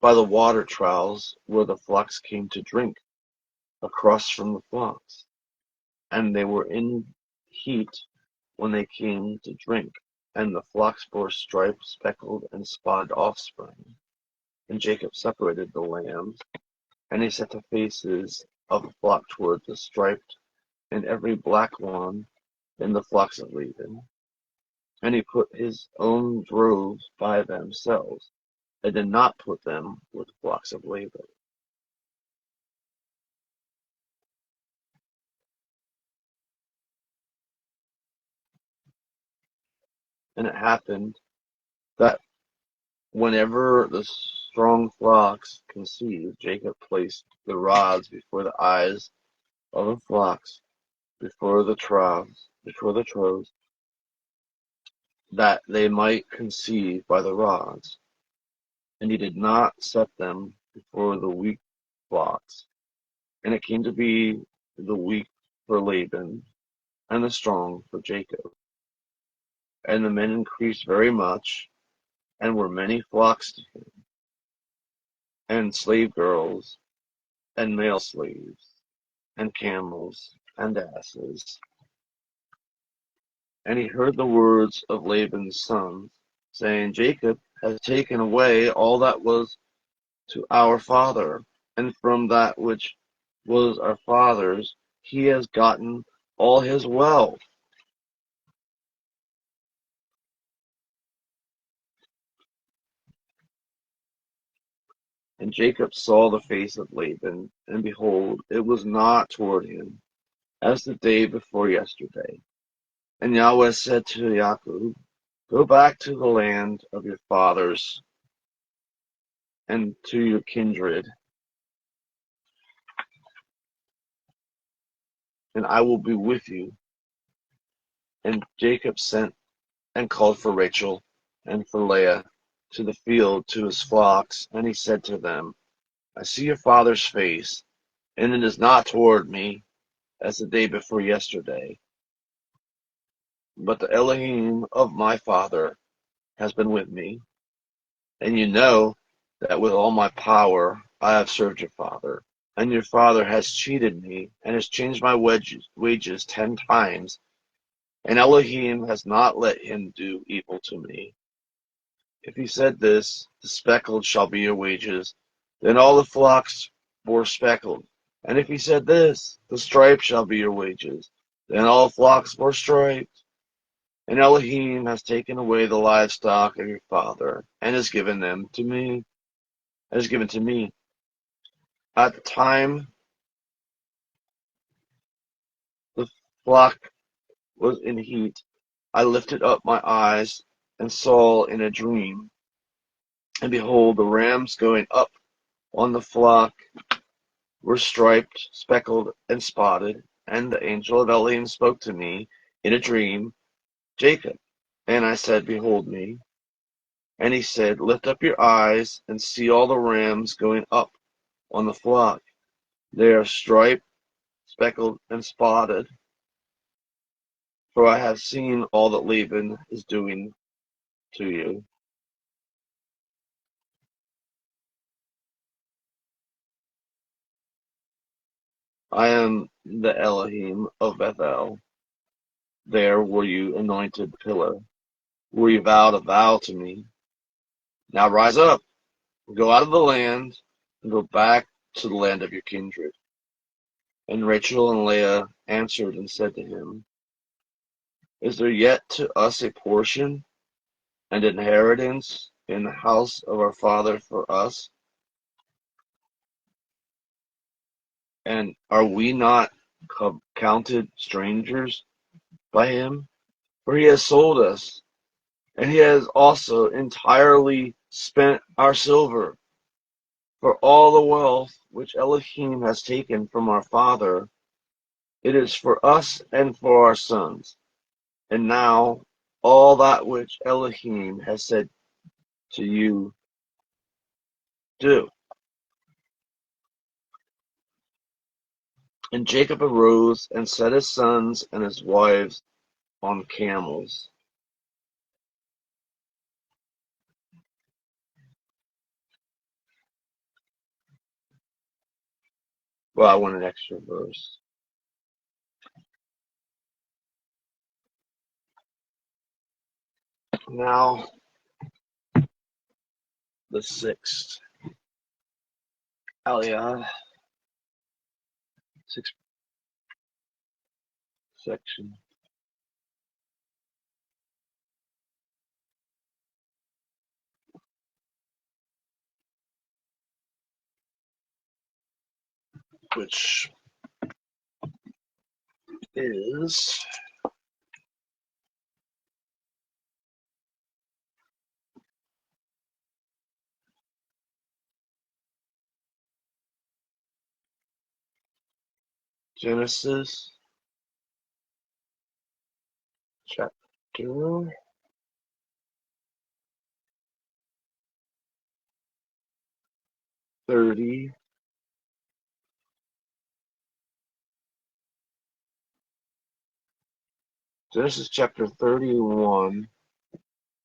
by the water troughs where the flocks came to drink, across from the flocks. And they were in heat when they came to drink, and the flocks bore striped, speckled, and spotted offspring. And Jacob separated the lambs, and he set the faces of the flock toward the striped, and every black one in the flocks of Laban. And he put his own droves by themselves, and did not put them with the flocks of Laban. And it happened that whenever the strong flocks conceived, Jacob placed the rods before the eyes of the flocks, before the troughs, that they might conceive by the rods. And he did not set them before the weak flocks. And it came to be the weak for Laban, and the strong for Jacob. And the men increased very much, and were many flocks to him, and slave girls, and male slaves, and camels, and asses. And he heard the words of Laban's sons, saying, Jacob has taken away all that was to our father, and from that which was our father's he has gotten all his wealth. And Jacob saw the face of Laban, and behold, it was not toward him, as the day before yesterday. And Yahweh said to Yaakov, Go back to the land of your fathers, and to your kindred, and I will be with you. And Jacob sent and called for Rachel and for Leah to the field to his flocks, and he said to them, I see your father's face, and it is not toward me, as the day before yesterday. But the Elohim of my father has been with me, and you know that with all my power I have served your father. And your father has cheated me, and has changed my wages 10 times, and Elohim has not let him do evil to me. If he said this, the speckled shall be your wages, then all the flocks were speckled. And if he said this, the striped shall be your wages, then all flocks were striped. And Elohim has taken away the livestock of your father, and has given them to me, has given to me. At the time the flock was in heat, I lifted up my eyes and saw in a dream, and behold, the rams going up on the flock were striped, speckled, and spotted. And the angel of Elohim spoke to me in a dream, Jacob. And I said, Behold me. And he said, Lift up your eyes and see all the rams going up on the flock. They are striped, speckled, and spotted. For I have seen all that Laban is doing to you. I am the Elohim of Bethel. There were you anointed pillar, where you vowed a vow to me. Now rise up, go out of the land, and go back to the land of your kindred. And Rachel and Leah answered and said to him, Is there yet to us a portion and inheritance in the house of our father for us? And are we not counted strangers by him? For he has sold us, and he has also entirely spent our silver. For all the wealth which Elohim has taken from our father, it is for us and for our sons. And now all that which Elohim has said to you, do. And Jacob arose and set his sons and his wives on camels. Well, I want an extra verse. Now, the sixth Aliyah, sixth section, which is Genesis chapter 30. Genesis chapter 31,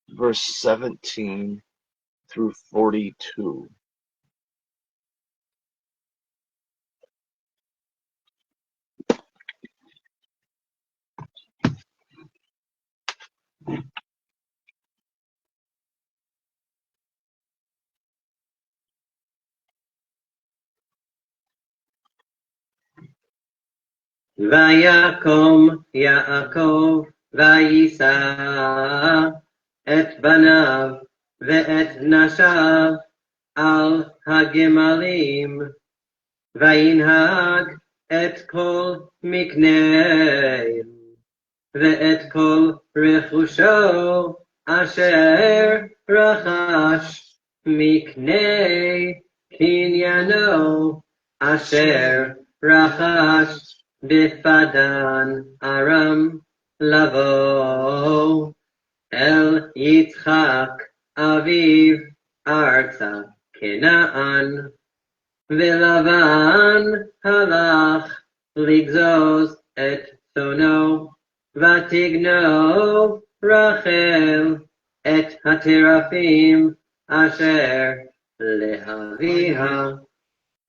verse 17 through 42. ויקום יעקב ויישא את בניו ואת נשיו על הגמלים, וינהג את כל מקניהם ואת כל רכושו אשר רכש מקנה קניינו אשר רכש בפדן ארם, לבוא אל יצחק אביו ארצה כנען. ולבן הלך לגזוז את צאנו, ותגנוב רחל את הטרפים אשר לאביה.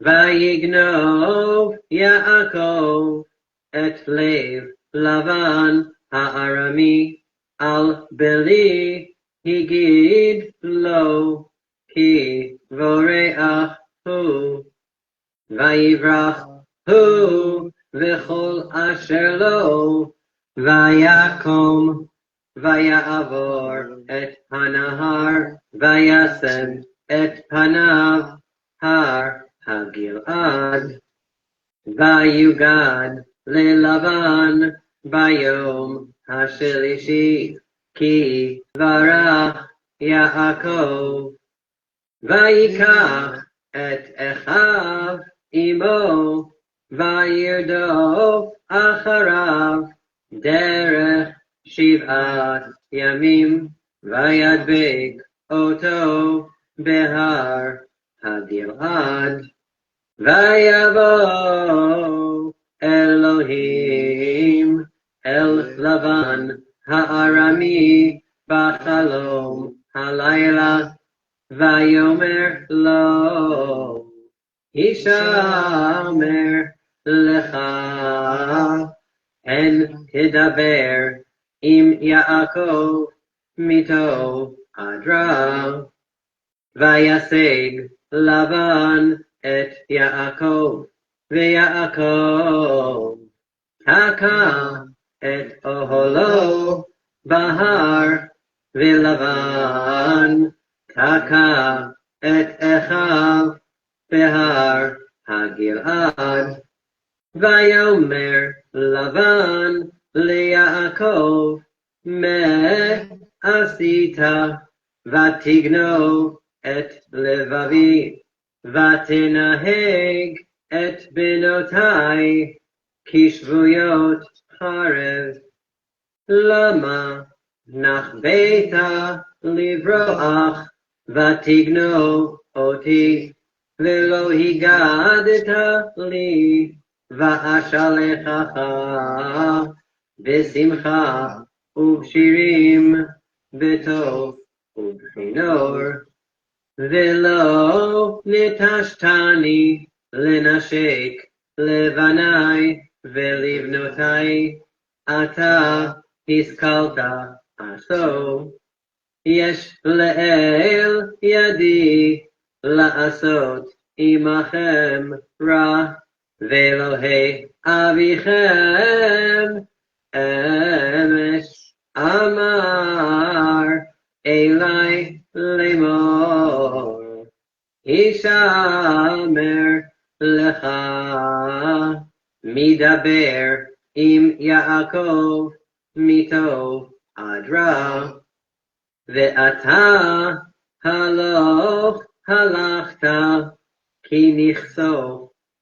ויגנוב יעקב את לב לבן הארמי, על בלי הגיד לו, כי בורח הוא. ויברח הוא וכל אשר לו, ויקום ויעבור את הנהר, וישם את פניו הר הגלעד. ויוגד ללבן ביום השלישי, כי ברח יעקב. ויקח את אחיו עמו, וירדוף אחריו דרך 7 ימים, וידבק אותו בהר הגלעד. ויבוא אלוהים אל לבן הארמי בחלום הלילה, ויאמר לו, הישמר לך, הן תדבר עם יעקב מתו עדרה. וישג לבן את יעקב, ויעקב תקע את אוהלו בהר, ולבן תקע את אחיו בהר הגלעד. ויאמר לבן ליעקב, מה עשית? ותגנוב את לבבי, ותנהג את בנותי כשבויות חרב. למה נחבאת לברוח ותגנוב אותי, ולא הגדת לי? ואשלחך בשמחה ובשירים, בטוב ובכינור. ולא נטשתני לנשק לבניי ולבנותי, אתה השכלת עשו. יש לאל ידי לעשות עמכם רע, ואלוהי אביכם אמש אמר אלי לאמור, הישמר לך מדבר עם יעקב מתו עדרה. ואתה הלוך הלכת, כי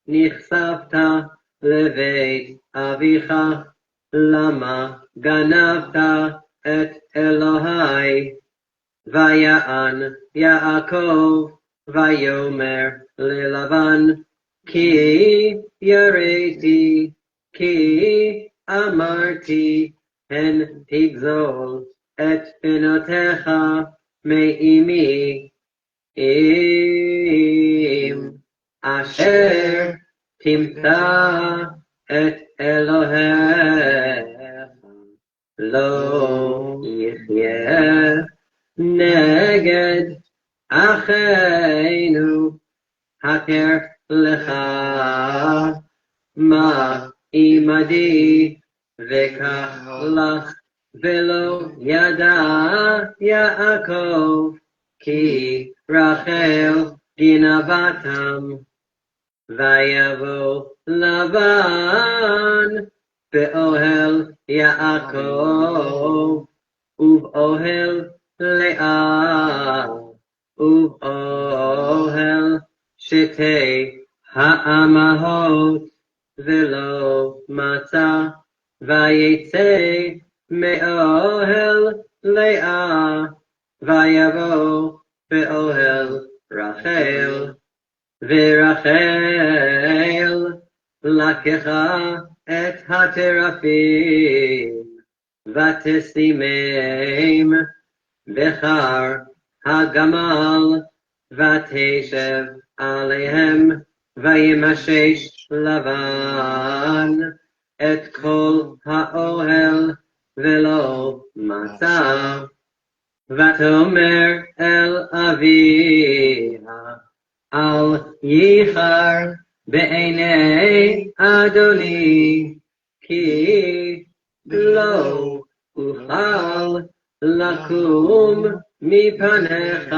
נחשפת לבית אביך, למה גנבת את אלוהי? ויען יעקב ויאמר ללבן, כי יראתי, כי אמרתי, הן תגזול את בנותיך מאמי, אם אשר תמצא את אלוהיך לא יחיה נגד אחינו, הכר לך מה עמדי וקח לך, ולא ידע יעקב כי רחל גנבתם. ויבוא לבן באוהל יעקב, ובאוהל לאה, ובאוהל שתי האמהות, ולא מצא. ויצא מאוהל לאה, ויבוא באוהל רחל, ורחל לקחה את התרפים, ותשימם בחר הגמל, ותשב עליהם, וימשש לבן את כל האוהל, ולא מצא. ותאמר אל אביה, אל ייחר בעיני אדוני, כי לא אוכל לקום מפניך,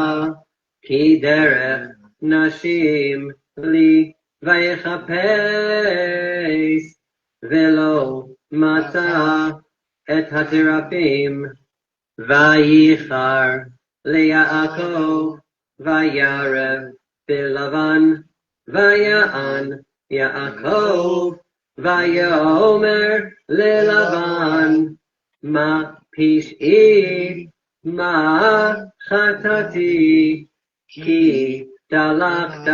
כי דרך נשים לי ויחפש, ולא מצא את התרפים. וייחר ליעקב וירב בלבן, ויען יעקב ויאמר ללבן, מה פשעי, מה חטאתי, כי דלקת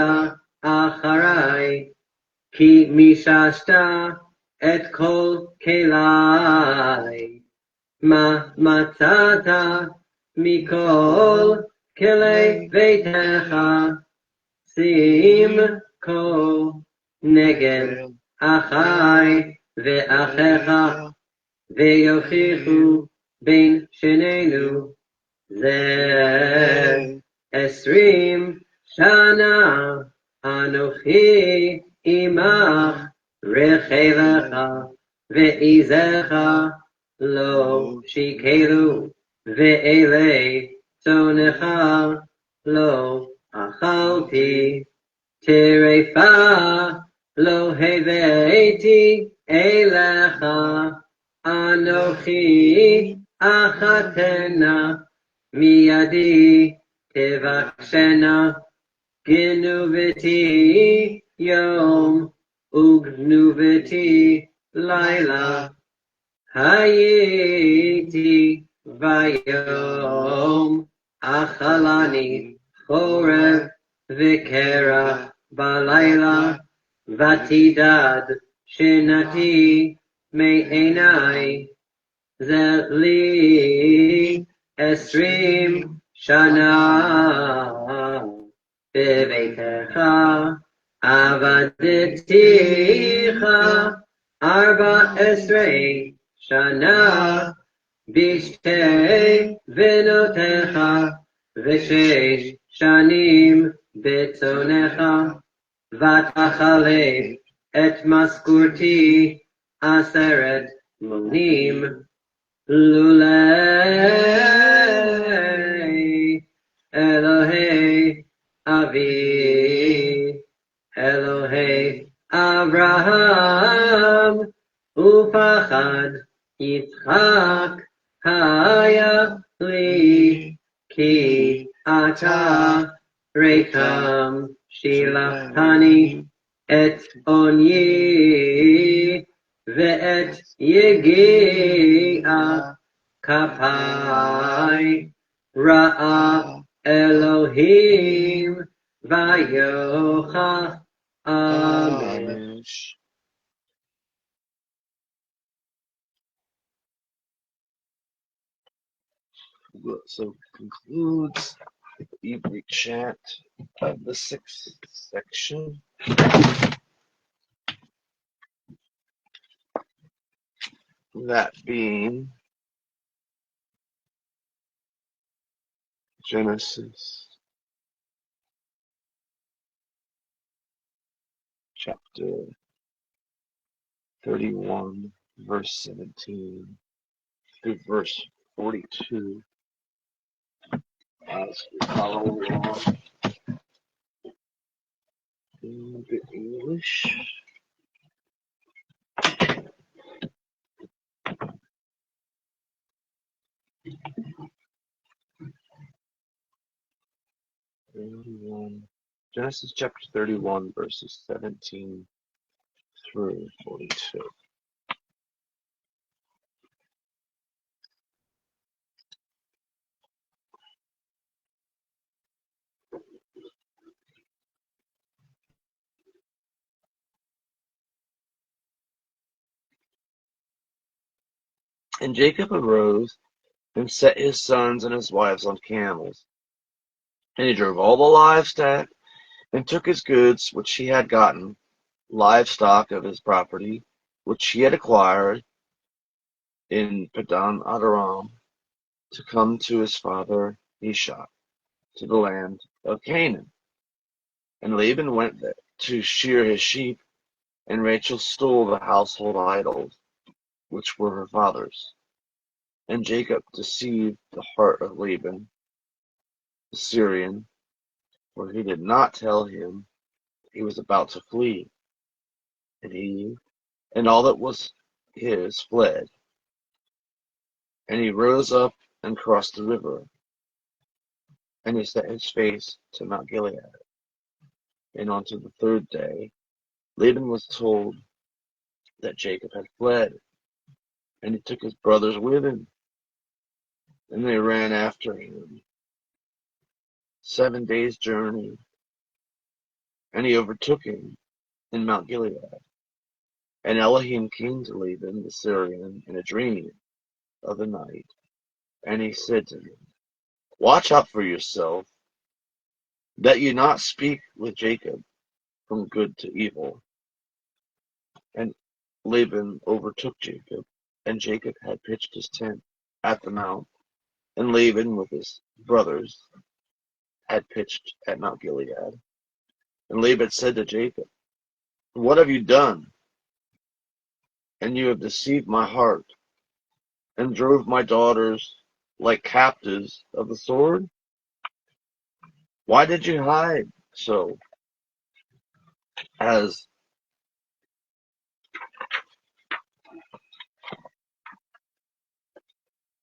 אחרי, כי מיששת את כל כלי. מה מצאת מכל כלי ביתך, שים כה נגד אחי ואחיך, ויוכיחו בין שנינו זה 20 שנה אנוכי עמך, רכבך ועזך לא שיקרו, ואלי צונך לא אכלתי, טרפה לא הבאתי אליך, אנוכי אחתנה, מידי תבקשנה, גנובתי יום וגנובתי לילה. הייתי ביום אכלני חורף וקרח בלילה, ותדד שנתי מעיני, זה לי 20 שנה בביתך, עבדתיך 14 שנה בשתי בנותיך, ו6 שנים בצונך, ותחלק את משכורתי 10 מונים. לולי אלוהי אבי, אלוהי אברהם ופחד יצחק היה לי, כי אתה ריקם שילחתני, את עוני ואת יגיע כפיי ראה אלוהים ויוכח אמן. So concludes the Hebrew chant of the 6th section. That being Genesis chapter 31, verse 17 through verse 42. As we follow along in the English. Genesis chapter 31, verses 17 through 42. And Jacob arose and set his sons and his wives on camels. And he drove all the livestock and took his goods which he had gotten, livestock of his property, which he had acquired in Padan Aram, to come to his father Ishak, to the land of Canaan. And Laban went there to shear his sheep, and Rachel stole the household idols, which were her father's. And Jacob deceived the heart of Laban, the Syrian, for he did not tell him he was about to flee. And he and all that was his fled. And he rose up and crossed the river, and he set his face to Mount Gilead. And unto the third day Laban was told that Jacob had fled, and he took his brothers with him, and they ran after him 7 days' journey, and he overtook him in Mount Gilead. And Elohim came to Laban the Syrian in a dream of the night, and he said to him, Watch out for yourself, that you not speak with Jacob from good to evil. And Laban overtook Jacob, and Jacob had pitched his tent at the mount, and Laban with his brothers had pitched at Mount Gilead. And Laban said to Jacob, What have you done? And you have deceived my heart, and drove my daughters like captives of the sword? Why did you hide so as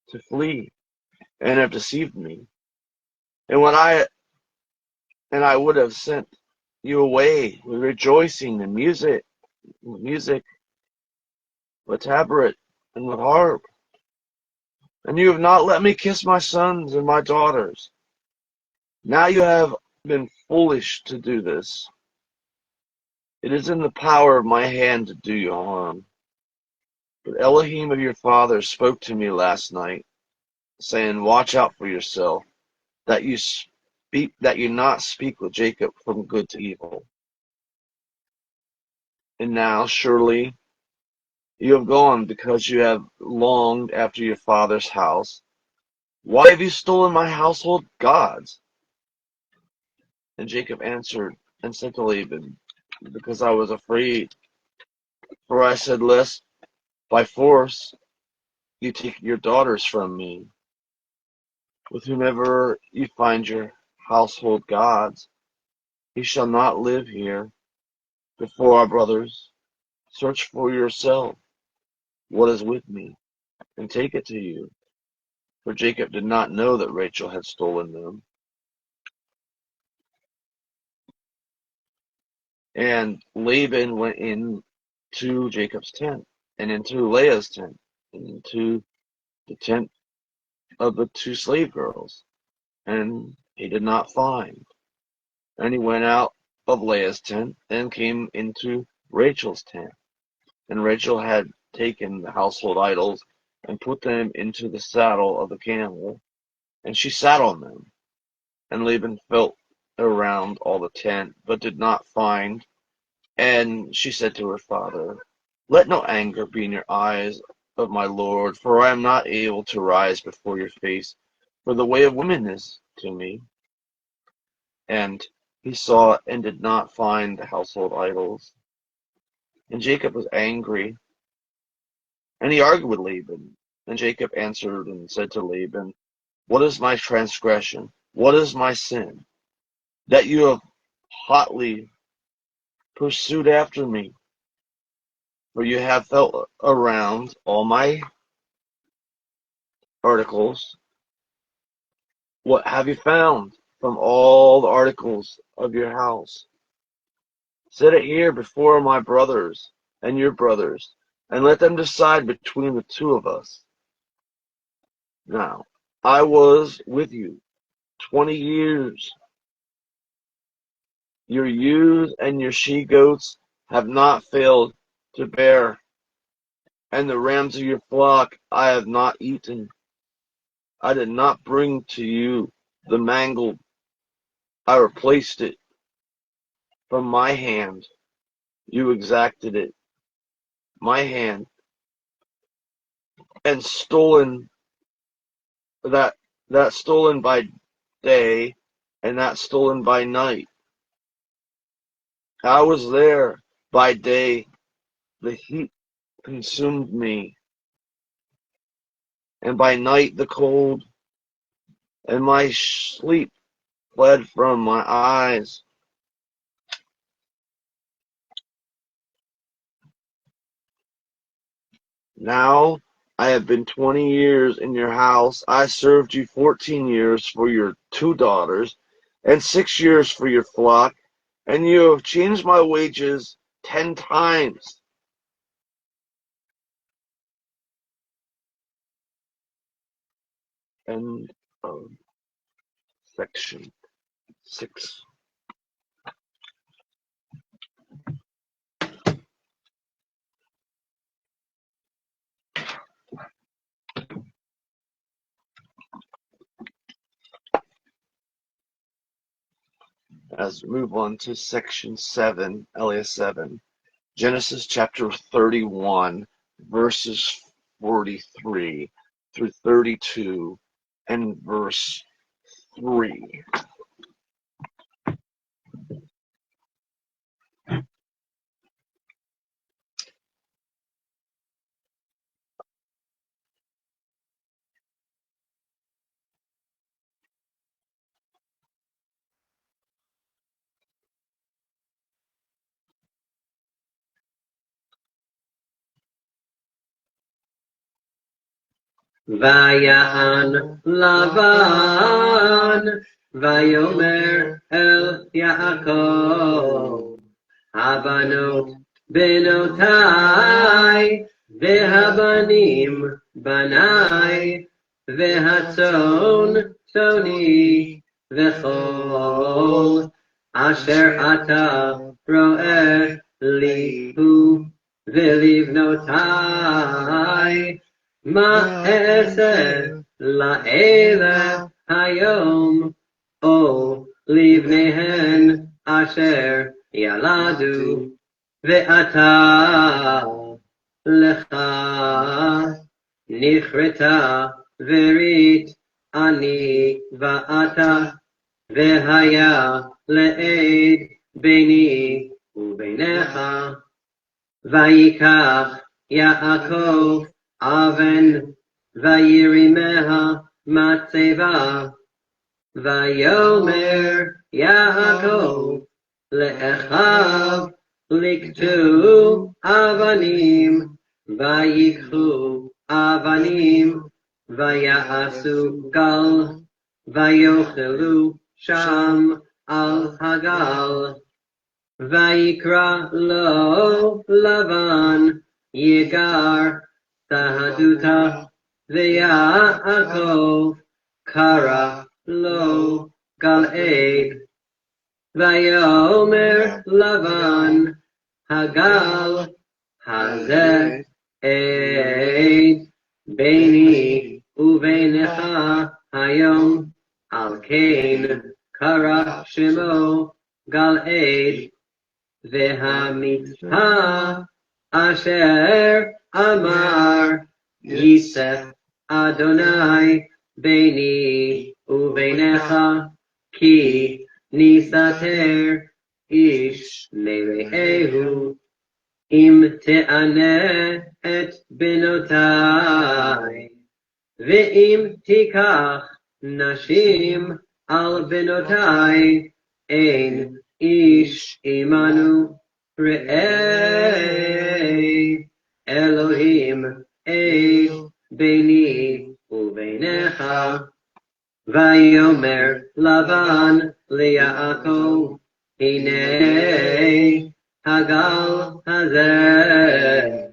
to flee, and have deceived me? And I would have sent you away with rejoicing and music, with tabret and with harp. And you have not let me kiss my sons and my daughters. Now you have been foolish to do this. It is in the power of my hand to do you harm. But Elohim of your father spoke to me last night, saying, Watch out for yourself, that you not speak with Jacob from good to evil. And now surely you have gone because you have longed after your father's house. Why have you stolen my household gods? And Jacob answered and said to Laban, Because I was afraid, for I said, Lest by force you take your daughters from me. With whomever you find your household gods, he shall not live here before our brothers. Search for yourself what is with me, and take it to you. For Jacob did not know that Rachel had stolen them. And Laban went into Jacob's tent, and into Leah's tent, and into the tent of the two slave girls, and he did not find. And he went out of Leah's tent, and came into Rachel's tent. And Rachel had taken the household idols, and put them into the saddle of the camel, and she sat on them. And Laban felt around all the tent, but did not find. And she said to her father, Let no anger be in your eyes of my lord, for I am not able to rise before your face, for the way of women is to me. And he saw and did not find the household idols. And Jacob was angry, and he argued with Laban. And Jacob answered and said to Laban, What is my transgression? What is my sin? That you have hotly pursued after me, for you have felt around all my articles. What have you found from all the articles of your house? Set it here before my brothers and your brothers, and let them decide between the two of us. Now, I was with you 20 years. Your ewes and your she-goats have not failed to bear, and the rams of your flock I have not eaten. I did not bring to you the mangled. I replaced it from my hand. You exacted it, my hand, and stolen that stolen by day, and that stolen by night. I was there by day, the heat consumed me, and by night the cold, and my sleep fled from my eyes. Now I have been 20 years in your house. I served you 14 years for your two daughters, and 6 years for your flock, and you have changed my wages 10 times. End of section 6. As we move on to section 7, LA 7, Genesis chapter 31, verses 43 through 32, and verse 3. ויען לבן, ויאמר אל יעקב, הבנות בנותיי, והבנים בניי, והצאן צאני, וכל אשר אתה רואה לי הוא ולבנותיי, מה אעשה לאלה היום, או לבניהן אשר ילדו, ואתה לך נכרתה ברית אני ואתה, והיה לעד ביני וביניך, ויקח יעקב אבן וירימיה מצבה, ויאמר יעקב לאחיו, לקטו אבנים, ויקחו אבנים, ויעשו גל, ויאכלו שם על הגל, Vayikra lo Lavan Yigar Sahaduta Ve'Yaakov Kara lo Gal'ed Vayomer Lavan Hagal Hazeh Eid Beini Uvenecha Hayom Al Kain Kara Shemo Gal'ed Ve'hamitzvah Asher Amar Yisef Adonai Beini Uvenecha Ki Nisater Ish Merehu Im Te'aneh Et Benotai Ve'im Tikach Nashim Al Benotai Ein Ish Imanu Re'ei Elohim Eid Beini Uvenecha Vayomer Lavan Liyaakov Hine Hagal Hazeh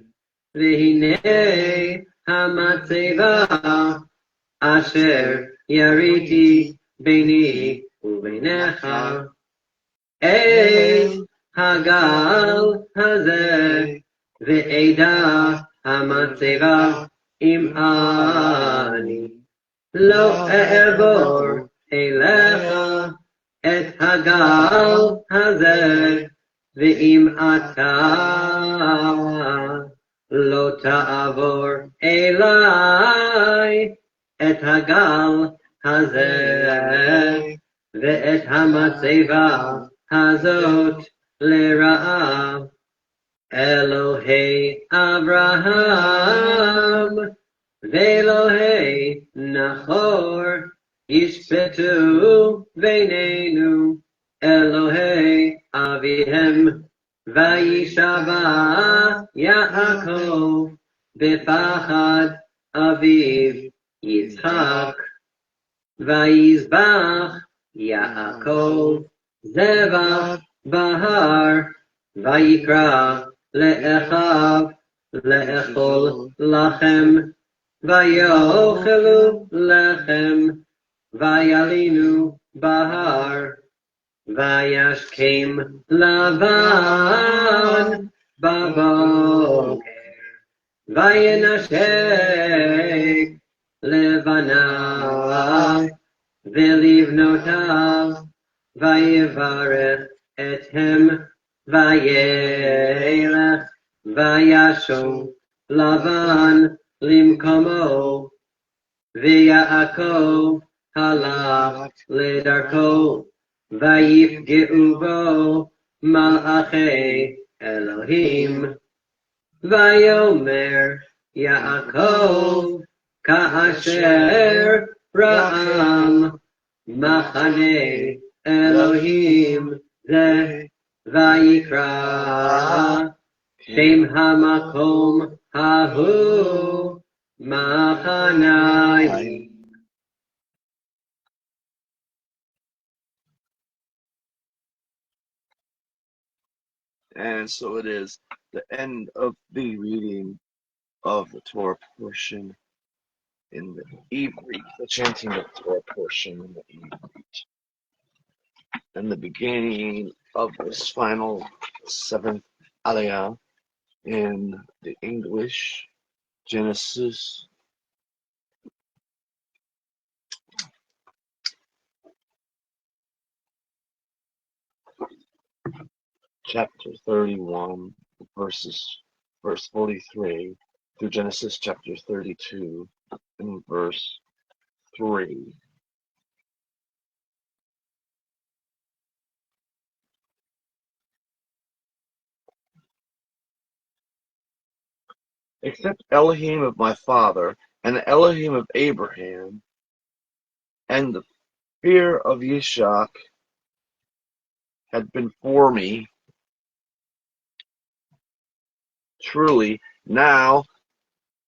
V'hine Hamatzeva Asher Yariti Beini Uvenecha Ein Hagal Hazeh Ve'eda Hamatzeva Im Ani Lo e'evor elecha et hagal hazeh ve'im ata lo ta'avor elai et hagal hazeh ve'et hamatzeva hazot lera'ah Elohei Abraham Ve'Elohei Nachor Yishpetu Beinenu Elohei Avihem Vayishava Yaakov Bepachad Aviv Yitzchak Vayizbach Yaakov Zevach Bahar Vayikra le'echav le'echol lachem vayochelu lechem vayalinu bahar vayashkem lavan baboker vayenashek levanav velivnotav vayevarech ethem Vayelech vayashov Lavan limkomo V'Yaakov halach ledarko Vayifgeu bo malachei Elohim Vayomer Yaakov ka'asher ra'am Machane Elohim zeh Vayikra Shem Hamakom Hahu Machanai. And so it is the end of the reading of the Torah portion in the evening, the chanting of the Torah portion in the evening, and the beginning of this final seventh Aliyah in the English Genesis chapter 31, verse 43 through Genesis chapter 32 and verse 3. Except Elohim of my father and the Elohim of Abraham and the fear of Yishak had been for me, truly now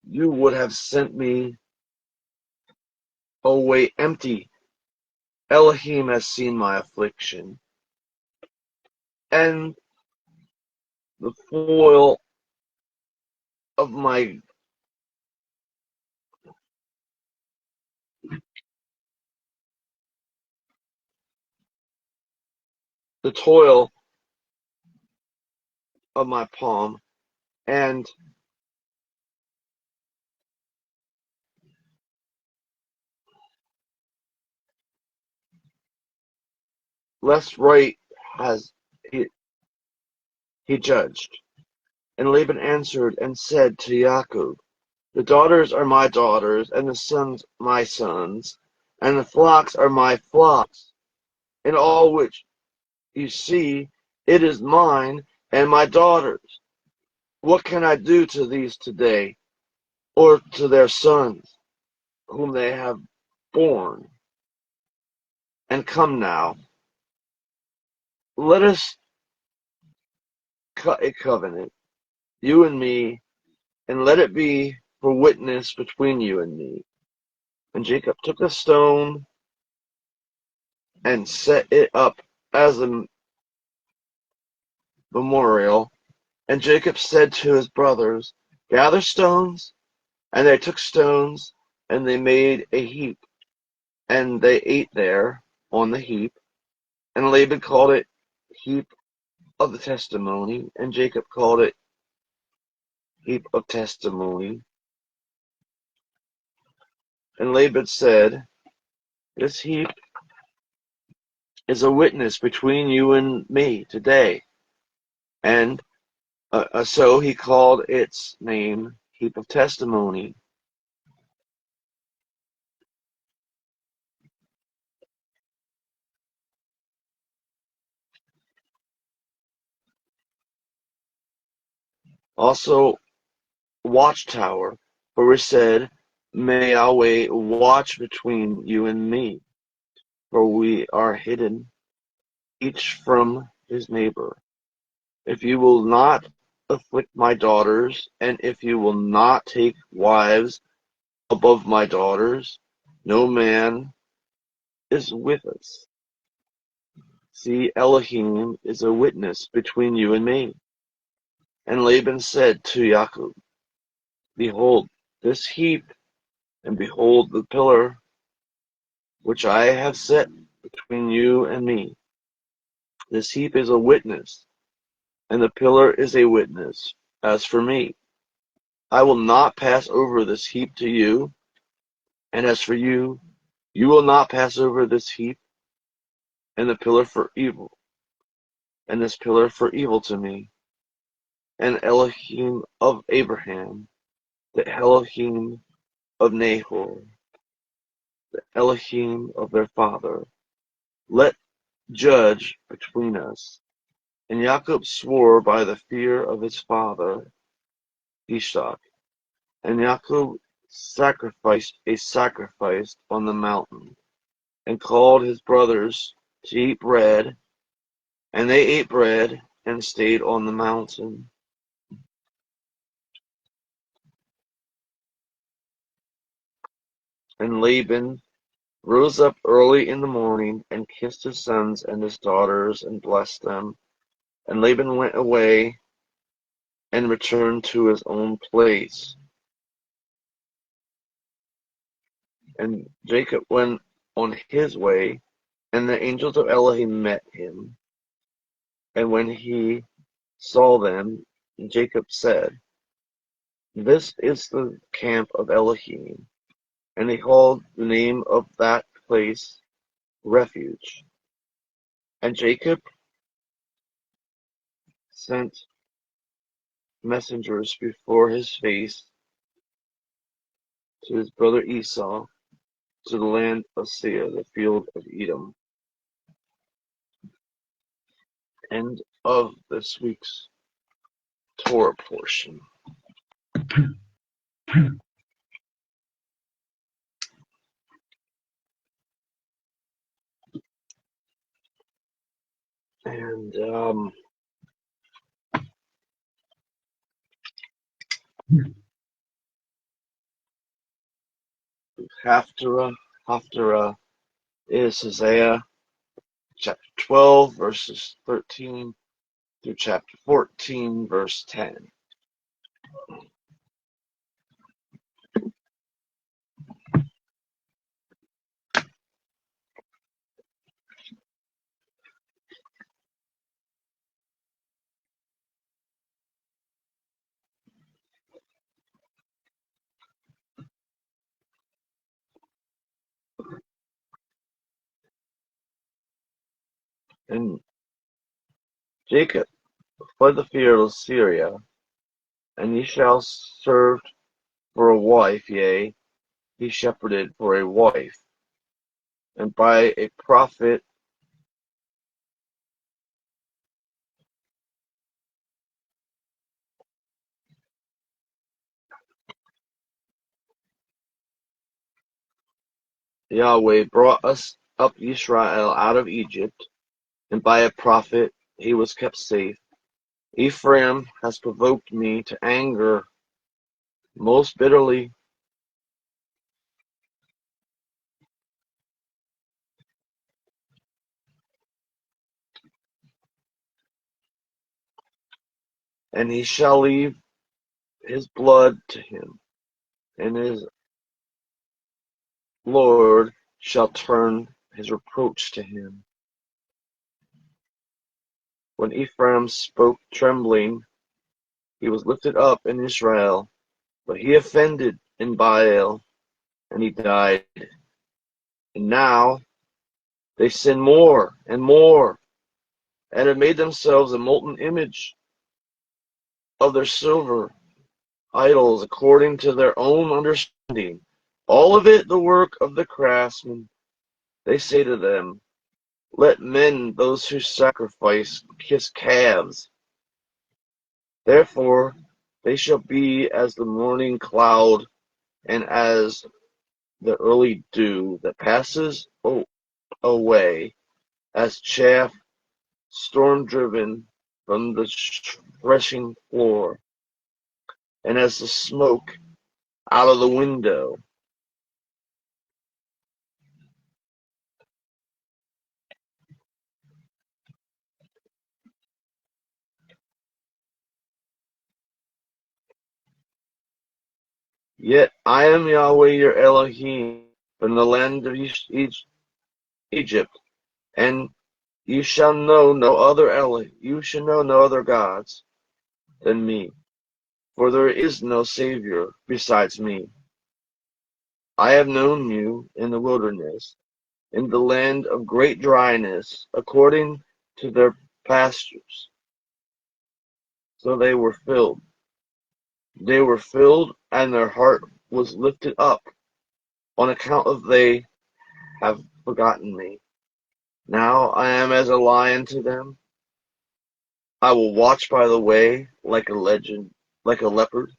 you would have sent me away empty. Elohim has seen my affliction, and the toil of my the toil of my palm, and less right has he judged. And Laban answered and said to Yaakov, the daughters are my daughters, and the sons my sons, and the flocks are my flocks, in all which you see it is mine and my daughters. What can I do to these today, or to their sons, whom they have borne? And come now, let us cut a covenant, you and me, and let it be for witness between you and me. And Jacob took a stone and set it up as a memorial. And Jacob said to his brothers, gather stones. And they took stones, and they made a heap, and they ate there on the heap. And Laban called it heap of the testimony, and Jacob called it heap of testimony. And Laban said, this heap is a witness between you and me today. And so he called its name heap of testimony. Also, watchtower, for he said, may Yahweh watch between you and me, for we are hidden, each from his neighbor. If you will not afflict my daughters, and if you will not take wives above my daughters, no man is with us. See, Elohim is a witness between you and me. And Laban said to Yaakov, behold this heap, and behold the pillar which I have set between you and me. This heap is a witness, and the pillar is a witness. As for me, I will not pass over this heap to you, and as for you, you will not pass over this heap and the pillar for evil, and this pillar for evil to me. And Elohim of Abraham, the Elohim of Nahor, the Elohim of their father, let judge between us. And Jacob swore by the fear of his father Ishak. And Jacob sacrificed a sacrifice on the mountain, and called his brothers to eat bread, and they ate bread and stayed on the mountain. And Laban rose up early in the morning, and kissed his sons and his daughters, and blessed them. And Laban went away and returned to his own place. And Jacob went on his way, and the angels of Elohim met him. And when he saw them, Jacob said, this is the camp of Elohim. And he called the name of that place Refuge. And Jacob sent messengers before his face to his brother Esau, to the land of Seir, the field of Edom. End of this week's Torah portion. And Haftarah is Isaiah chapter 12, verses 13 through chapter 14, verse 10. And Jacob fled the fear of Syria, and ye shall serve for a wife, yea, he shepherded for a wife, and by a prophet Yahweh brought us up Israel out of Egypt, and by a prophet he was kept safe. Ephraim has provoked me to anger most bitterly, and he shall leave his blood to him, and his Lord shall turn his reproach to him. When Ephraim spoke trembling, he was lifted up in Israel, but he offended in Baal, and he died. And now they sin more and more, and have made themselves a molten image of their silver idols according to their own understanding. All of it the work of the craftsman. They say to them, let men, those who sacrifice, kiss calves. Therefore they shall be as the morning cloud and as the early dew that passes away, as chaff storm-driven from the threshing floor, and as the smoke out of the window. Yet I am Yahweh your Elohim from the land of Egypt, and you shall know no other you shall know no other gods than me, for there is no Savior besides me. I have known you in the wilderness, in the land of great dryness, according to their pastures. So they were filled. They were filled, and their heart was lifted up, on account of they have forgotten me. Now I am as a lion to them. I will watch by the way like a leopard.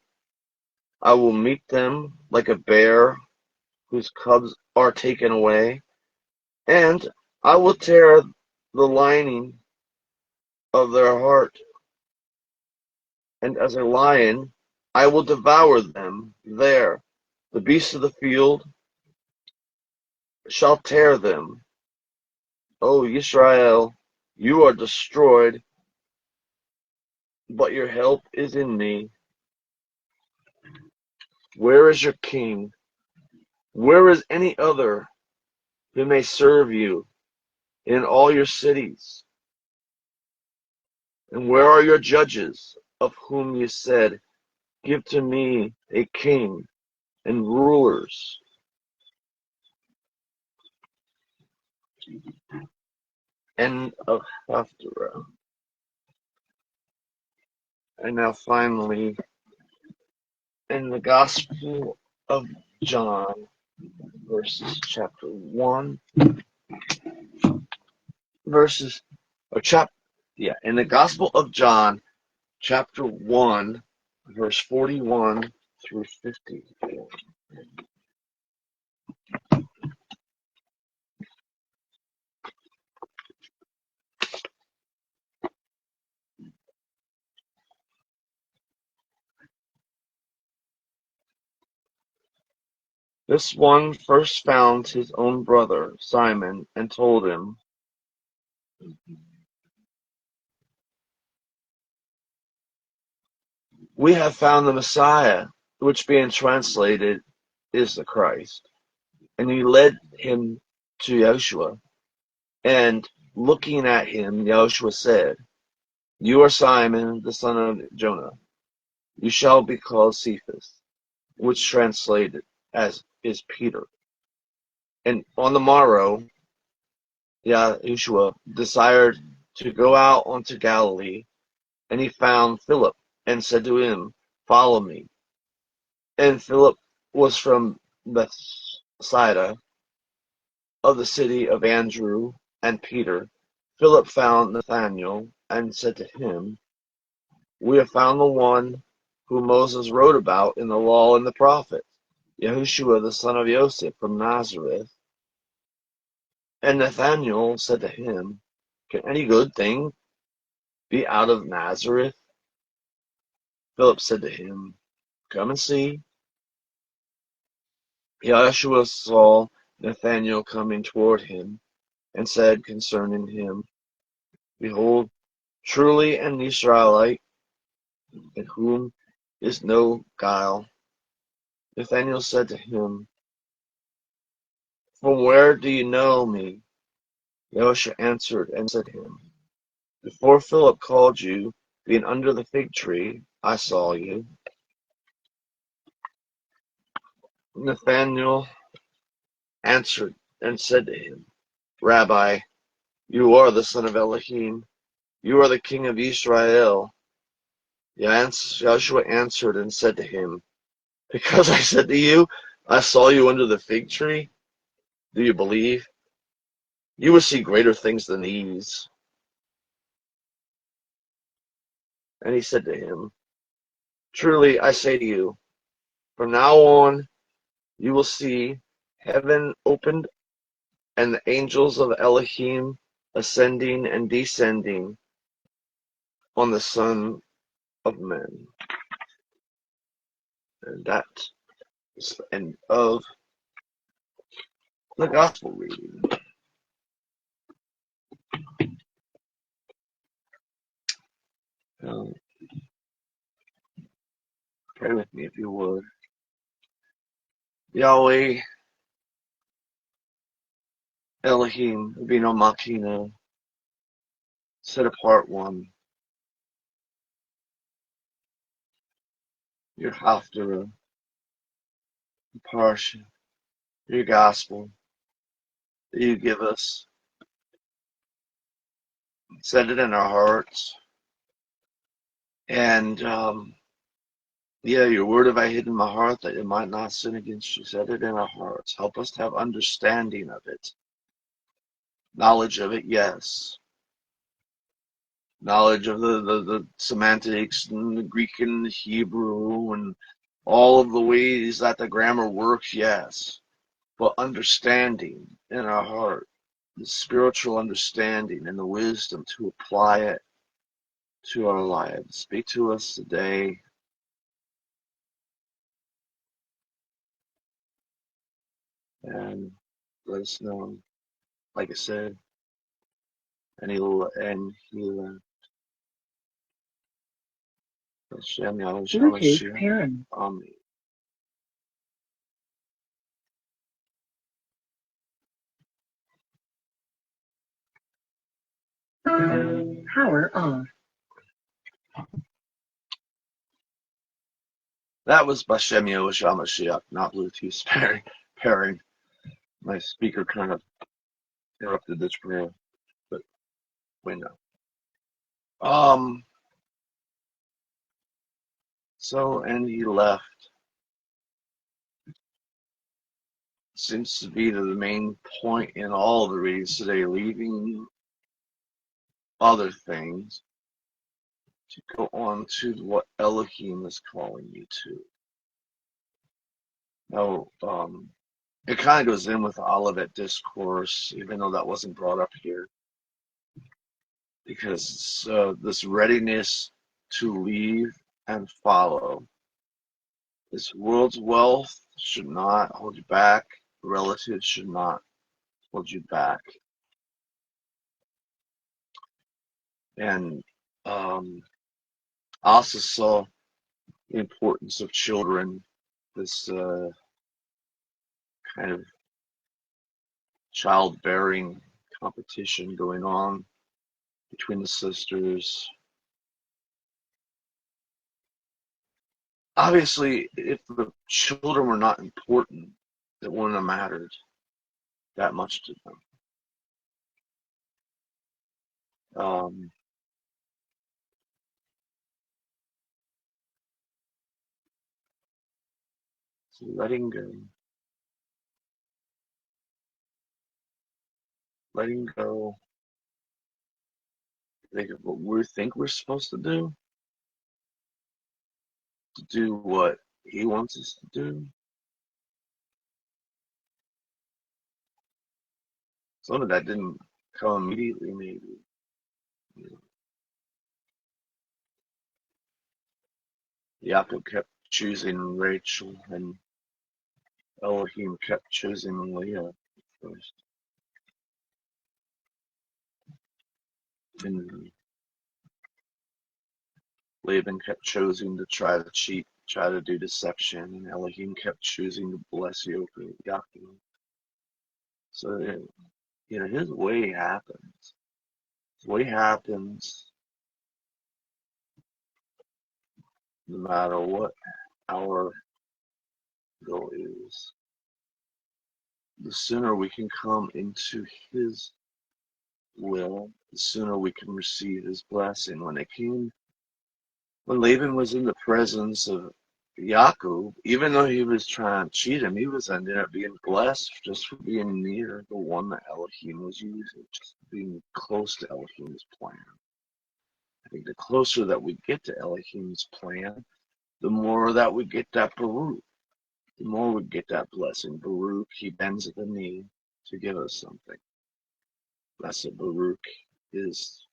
I will meet them like a bear whose cubs are taken away, and I will tear the lining of their heart, and as a lion I will devour them there. The beasts of the field shall tear them. O Israel, you are destroyed, but your help is in me. Where is your king? Where is any other who may serve you in all your cities? And where are your judges, of whom you said, give to me a king and rulers? End of Haftarah. And now finally, in the Gospel of John, chapter 1, verses, in the Gospel of John, chapter 1, verse 41 through 50. This one first found his own brother, Simon, and told him, We have found the Messiah, which being translated is the Christ. And he led him to Joshua. And looking at him, Joshua said, You are Simon, the son of Jonah. You shall be called Cephas, which translated as is Peter. And on the morrow, Yahushua desired to go out unto Galilee, and he found Philip, and said to him, Follow me. And Philip was from Bethsaida, of the city of Andrew and Peter. Philip found Nathanael, and said to him, We have found the one whom Moses wrote about in the law and the prophets, Yahushua the son of Joseph from Nazareth. And Nathanael said to him, Can any good thing be out of Nazareth? Philip said to him, Come and see. Joshua saw Nathanael coming toward him, and said concerning him, Behold, truly an Israelite, in whom is no guile. Nathanael said to him, From where do you know me? Joshua answered and said to him, Before Philip called you, being under the fig tree, I saw you. Nathanael answered and said to him, Rabbi, you are the son of Elohim. You are the king of Israel. Joshua answered and said to him, Because I said to you, I saw you under the fig tree, do you believe? You will see greater things than these. And he said to him, Truly I say to you, from now on you will see heaven opened and the angels of Elohim ascending and descending on the Son of Man. And that is the end of the gospel reading. Pray with me if you would. Yahweh, Elohim, Bino Makina, set apart one, your Haftarah, your Parsha, your gospel that you give us. Set it in our hearts. And your word have I hid in my heart that it might not sin against you. Set it in our hearts. Help us to have understanding of it. Knowledge of it, yes. Knowledge of the semantics and the Greek and the Hebrew and all of the ways that the grammar works, yes. But understanding in our heart, the spiritual understanding and the wisdom to apply it to our lives. Speak to us today. And let us know, like I said, and he'll Hashem Yahushua Bluetooth Mashiach. pairing. Amen. Power off. That was Bashem Yahushua Mashiach, not Bluetooth pairing. My speaker kind of interrupted this prayer, but we know. And he left. Seems to be the main point in all of the readings today, leaving other things to go on to what Elohim is calling you to. Now, it kind of goes in with the Olivet Discourse, even though that wasn't brought up here, because this readiness to leave and follow. This world's wealth should not hold you back. Relatives should not hold you back. And also saw the importance of children, this kind of childbearing competition going on between the sisters. Obviously, if the children were not important, it wouldn't have mattered that much to them. So letting go. Letting go. Think of what we think we're supposed to do what he wants us to do. Some of that didn't come immediately, maybe. You know, Yaakov kept choosing Rachel, and Elohim kept choosing Leah first. And Laban kept choosing to try to cheat, try to do deception, and Elohim kept choosing to bless Yaakov. So, his way happens. His way happens no matter what our goal is. The sooner we can come into his will, the sooner we can receive his blessing. When Laban was in the presence of Yaakov, even though he was trying to cheat him, he was ended up being blessed just for being near the one that Elohim was using, just being close to Elohim's plan. I think the closer that we get to Elohim's plan, the more that we get that Baruch, the more we get that blessing. Baruch, he bends at the knee to give us something. That's what Baruch is.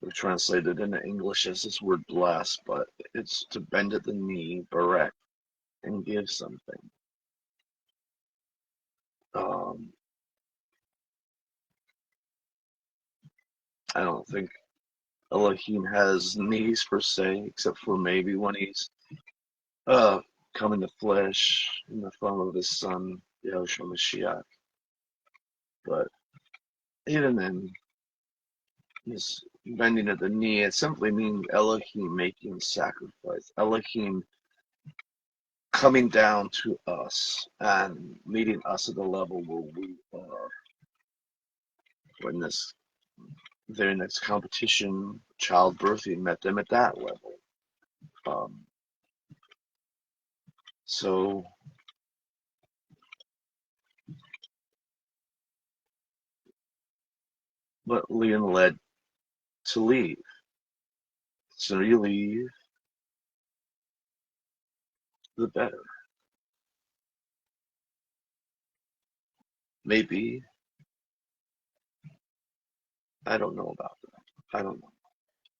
We translated into English as this word bless, but it's to bend at the knee, Barak, and give something. I don't think Elohim has knees per se, except for maybe when he's come into flesh in the form of his son, Yahushua Mashiach. But even then, this bending at the knee, it simply means Elohim making sacrifice. Elohim coming down to us and meeting us at the level where we are. When their next competition, childbirthing, met them at that level. So but Leon led to leave. The sooner you leave, the better. Maybe. I don't know about that. I don't know.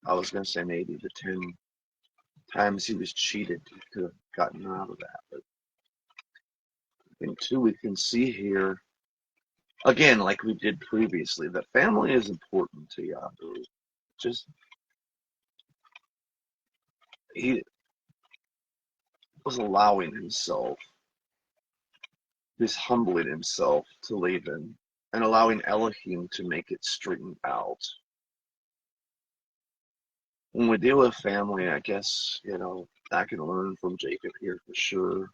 I was going to say maybe the 10 times he was cheated, he could have gotten out of that. But I think, too, we can see here, again, like we did previously, that family is important to Yahweh. Just, he was allowing himself, he's humbling himself to Laban and allowing Elohim to make it straighten out. When we deal with family, I guess, I can learn from Jacob here for sure.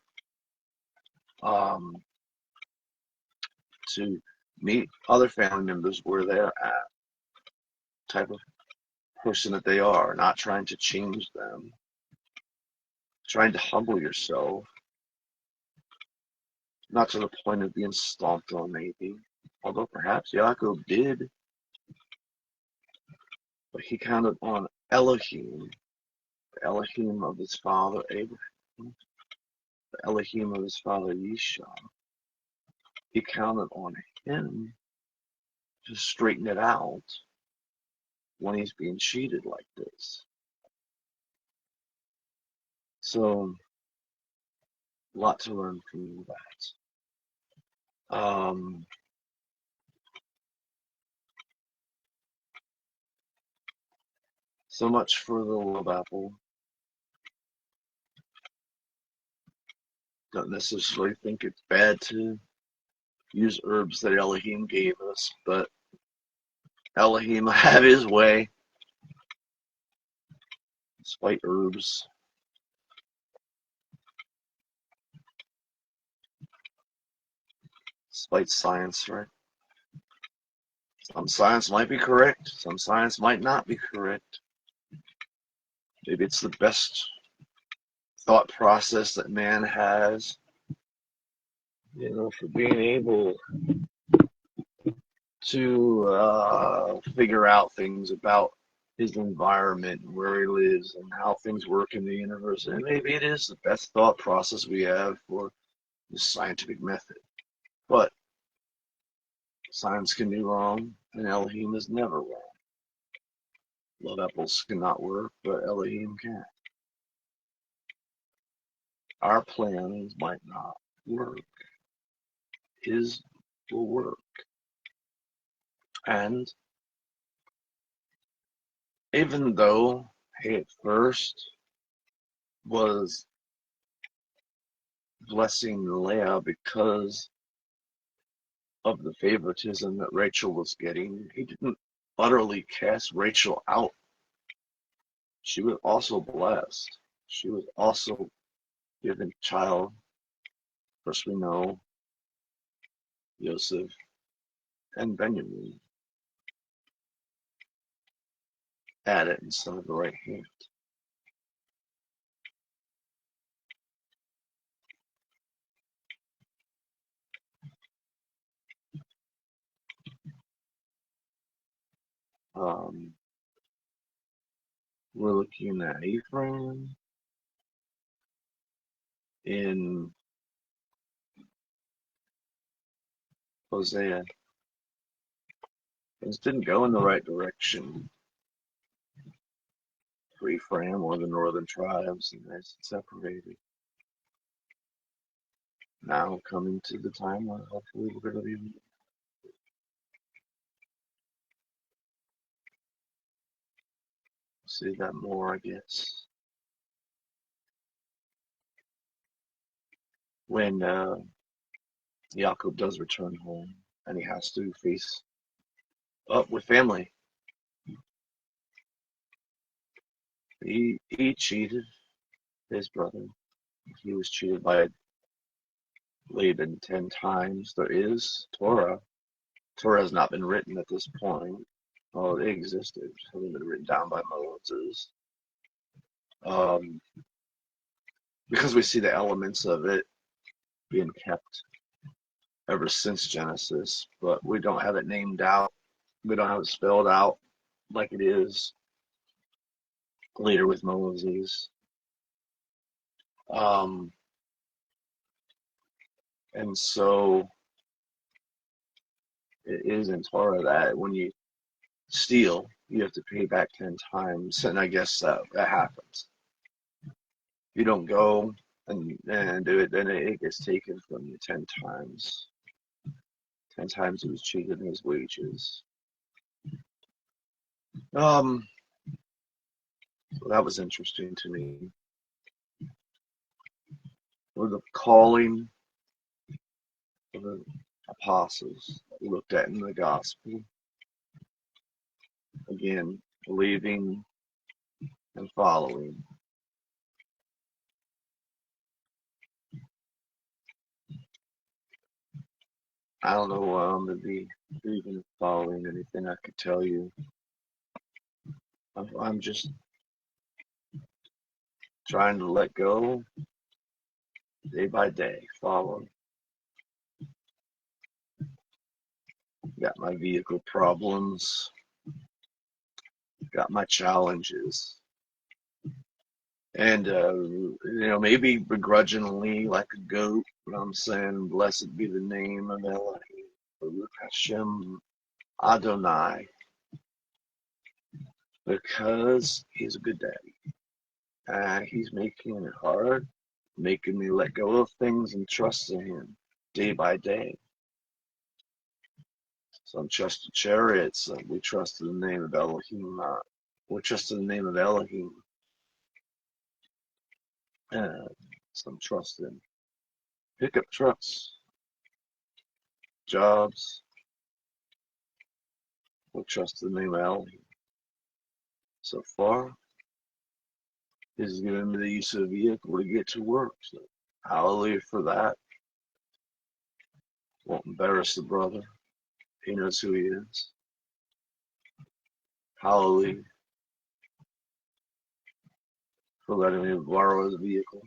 To meet other family members where they're at, type of person that they are, not trying to change them, trying to humble yourself, not to the point of being stomped on maybe, although perhaps Yaakov did, but he counted on Elohim, the Elohim of his father Abraham, the Elohim of his father Yishah. He counted on him to straighten it out when he's being cheated like this. So, a lot to learn from that. So much for the love apple. Don't necessarily think it's bad to use herbs that Elohim gave us, but Elohim had his way, despite herbs. Despite science, right? Some science might be correct, some science might not be correct. Maybe it's the best thought process that man has, for being able to figure out things about his environment and where he lives and how things work in the universe. And maybe it is the best thought process we have for the scientific method. But science can be wrong, and Elohim is never wrong. Love apples cannot work, but Elohim can. Our plans might not work. His will work. And even though he at first was blessing Leah because of the favoritism that Rachel was getting, he didn't utterly cast Rachel out. She was also blessed. She was also given child. Of course, we know Joseph and Benjamin at it instead of the right hand. We're looking at Ephraim in Hosea. Things didn't go in the right direction for Ephraim or the northern tribes, and they separated. Now coming to the time where hopefully we're going to be see that more, I guess. When Yaakov does return home and he has to face up with family, he cheated his brother. He was cheated by Laban 10 times. There is Torah. Torah has not been written at this point. Oh, it existed. It hasn't been written down by Moses. Because we see the elements of it being kept ever since Genesis, but we don't have it named out. We don't have it spelled out like it is later with Moses. And so it is in Torah that when you steal, you have to pay back 10 times, and I guess that happens. You don't go and do it, then it gets taken from you 10 times. 10 times he was cheated in his wages. So that was interesting to me. Or the calling of the apostles that we looked at in the gospel. Again, believing and following. I don't know to be even following anything I could tell you. I'm just trying to let go day by day, follow. Got my vehicle problems, got my challenges. And, maybe begrudgingly, like a goat, I'm saying, blessed be the name of Elohim, Baruch Hashem Adonai, because he's a good daddy. He's making it hard, making me let go of things and trust in him day by day. Some trust in chariots, we trust in the name of Elohim. We trust in the name of Elohim. Some trust in pickup trucks, jobs. We'll trust the name of Elohim. So far, He's given me the use of a vehicle to get to work. So hallelujah for that. Won't embarrass the brother. He knows who he is. Hallelujah for letting me borrow his vehicle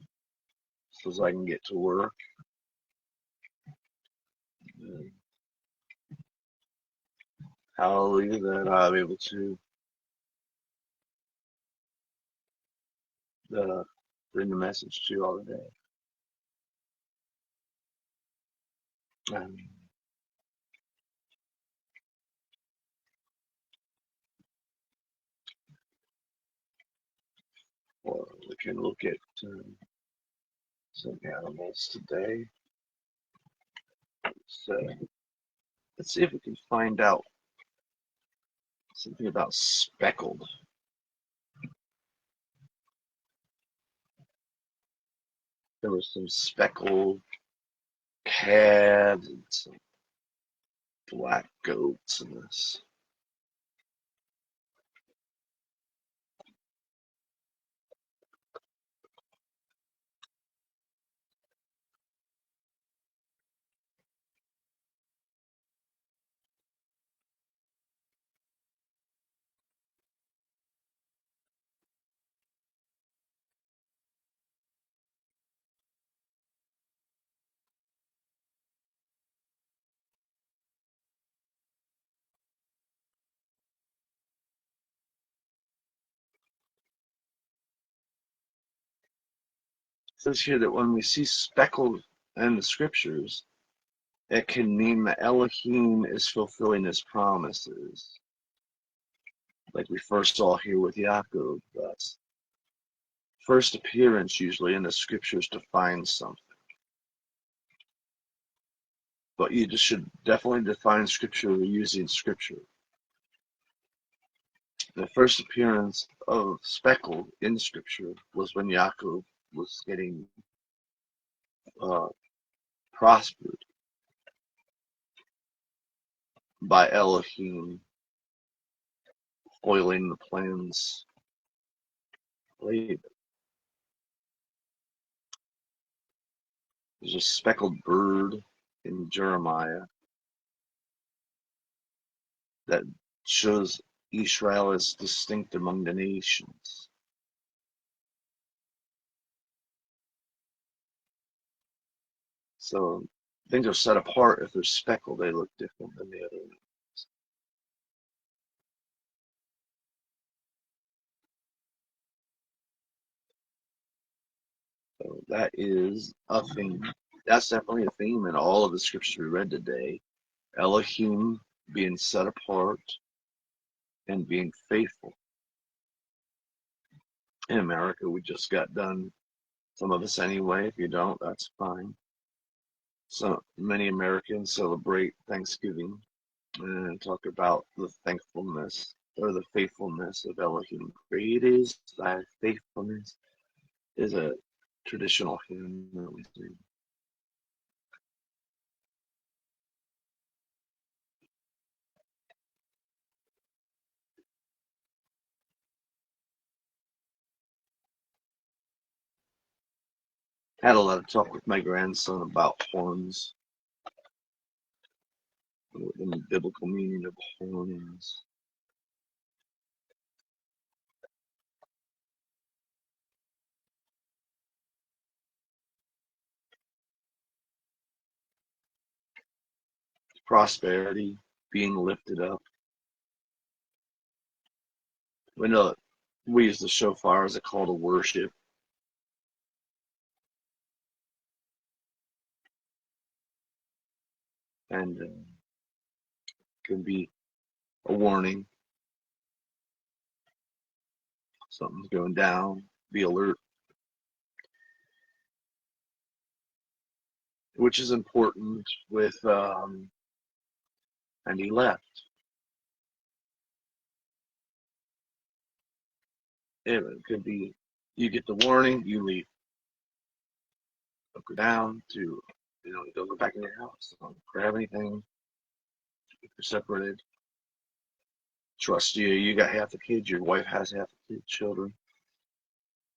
so as I can get to work. And hallelujah that I'm able to bring the message to you all today. Or we can look at some animals today. So let's see if we can find out something about speckled. There was some speckled calves and some black goats in this. It says here that when we see speckled in the scriptures, it can mean that Elohim is fulfilling his promises. Like we first saw here with Yaakov. That's first appearance usually in the scriptures defines something. But you just should definitely define scripture using scripture. The first appearance of speckled in scripture was when Yaakov was getting prospered by Elohim foiling the plans laid. There's a speckled bird in Jeremiah that shows Israel as distinct among the nations. So things are set apart. If they're speckled, they look different than the other ones. So that is a theme. That's definitely a theme in all of the scriptures we read today. Elohim being set apart and being faithful. In America, we just got done. Some of us anyway. If you don't, that's fine. So many Americans celebrate Thanksgiving and talk about the thankfulness or the faithfulness of Elohim. Great is thy faithfulness is a traditional hymn that we sing. Had a lot of talk with my grandson about horns, the biblical meaning of horns. Prosperity, being lifted up. We know that we use the shofar as a call to worship. And can be a warning. Something's going down. Be alert. Which is important with, and he left. It could be, you get the warning, you leave. Go down to You don't go back in your house. Don't grab anything. If you're separated, trust you. You got half the kids. Your wife has half the kids, children.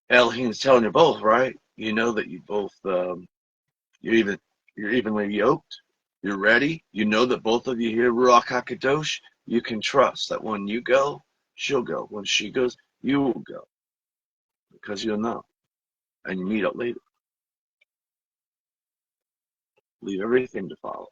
Elohim's telling you both, right? You know that you both, you're evenly yoked. You're ready. You know that both of you here, Ruach HaKadosh, you can trust that when you go, she'll go. When she goes, you will go. Because you'll know. And you meet up later. Leave everything to follow.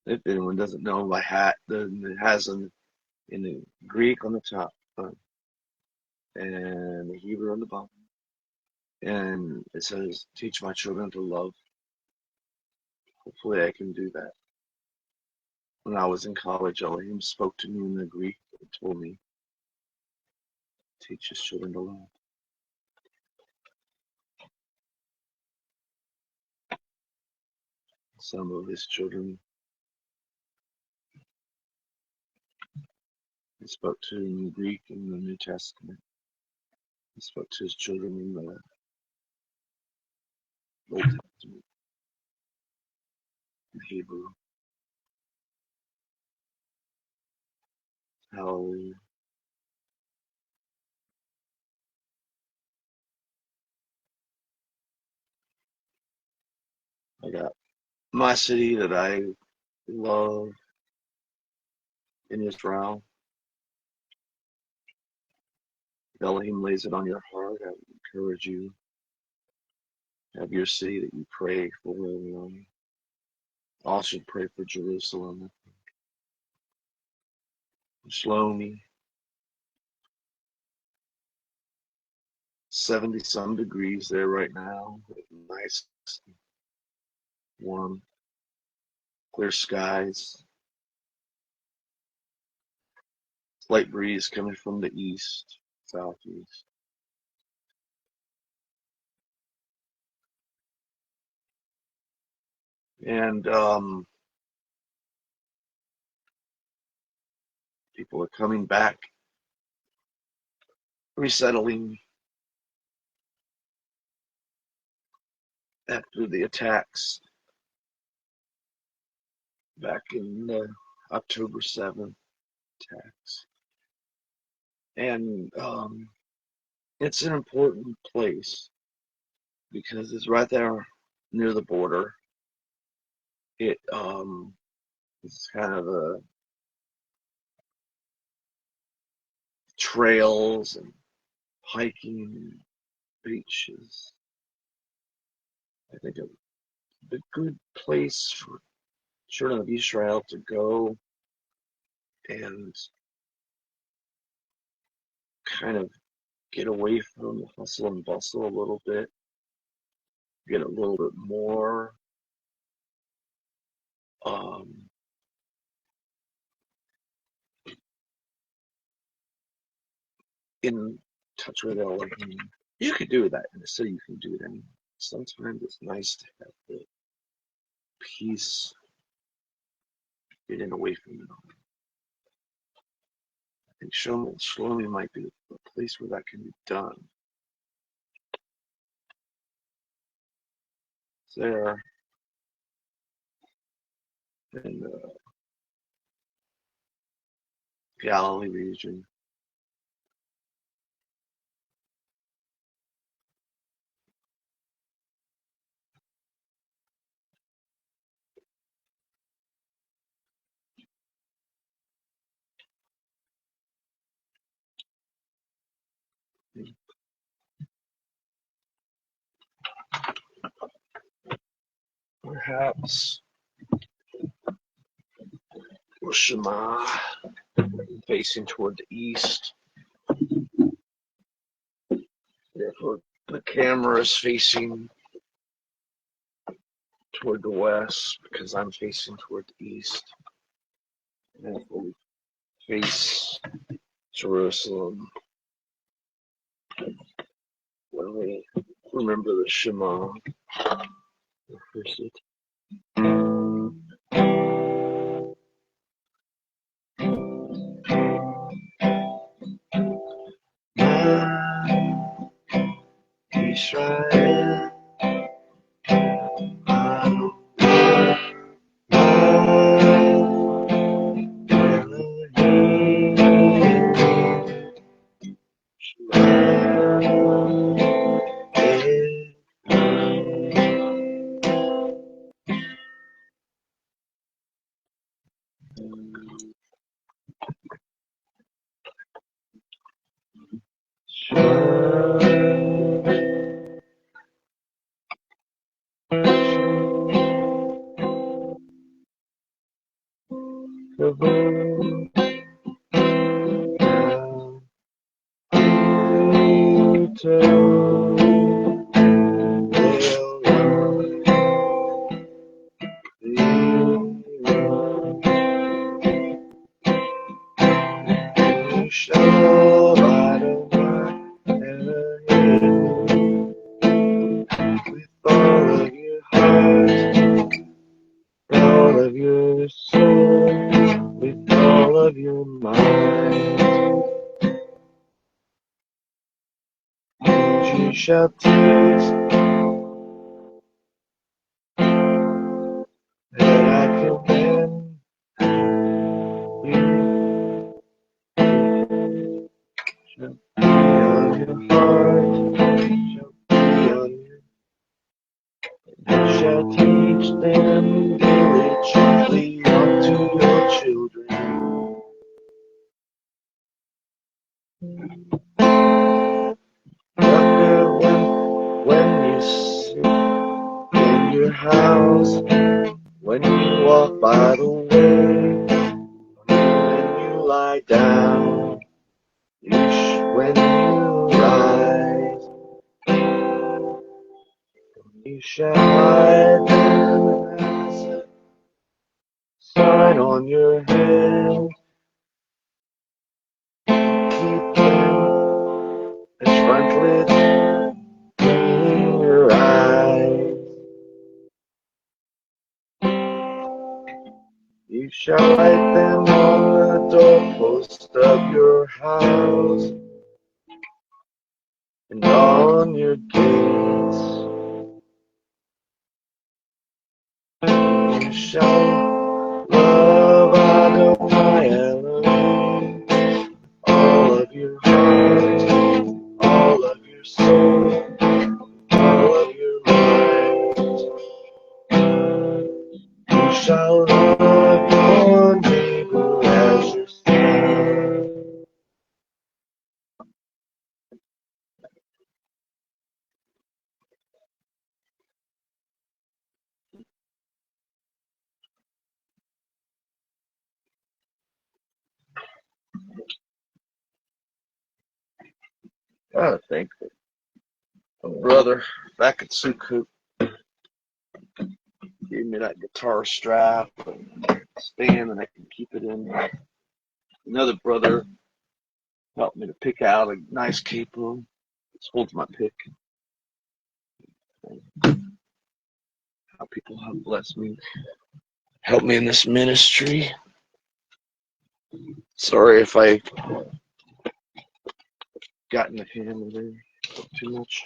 If anyone doesn't know, my hat, it has in the Greek on the top and the Hebrew on the bottom. And it says, teach my children to love. Hopefully I can do that. When I was in college, Elohim spoke to me in the Greek and told me, teach his children to love. Some of his children he spoke to in Greek in the New Testament. He spoke to his children in the Old Testament, in Hebrew. Hallelujah. I got my city that I love in Israel. If Elohim lays it on your heart, I would encourage you to have your city that you pray for. Also pray for Jerusalem, Shlomi, 70 some degrees there right now. Nice, warm, clear skies. Slight breeze coming from the east, southeast. And people are coming back, resettling after the attacks back in October 7th attacks. And it's an important place because it's right there near the border. It's kind of a trails and hiking beaches. I think a good place for children of Israel to go and kind of get away from the hustle and bustle a little bit, get a little bit more um, in touch with Elohim. You could do that in the city, you can do it anywhere. Sometimes it's nice to have the peace, getting away from it all. I think Shlomi might be a place where that can be done. It's there in the Galilee region. Perhaps Shema facing toward the east. Therefore, the camera is facing toward the west because I'm facing toward the east. And face Jerusalem. When we remember the Shema, rehearse it. Israel, shall teach that I command you shall be on your heart, shall be on your. You shall teach them diligently unto your children. When you sit in your house, when you walk by the way, when you lie down, when you rise, you shall hide them as a sign on your head, keep them as frontlets in your eyes. You shall write them on the doorpost of your house and on your gates. You shall love Adonai Elohim, all of your heart, all of your soul, all of your mind. You shall love your neighbor as yourself. Gotta thank my brother back at Sukkot. Gave me that guitar strap and stand, and I can keep it in. Another brother helped me to pick out a nice capo. This holds my pick. How people have blessed me, helped me in this ministry. Sorry if I got in the hand there too much.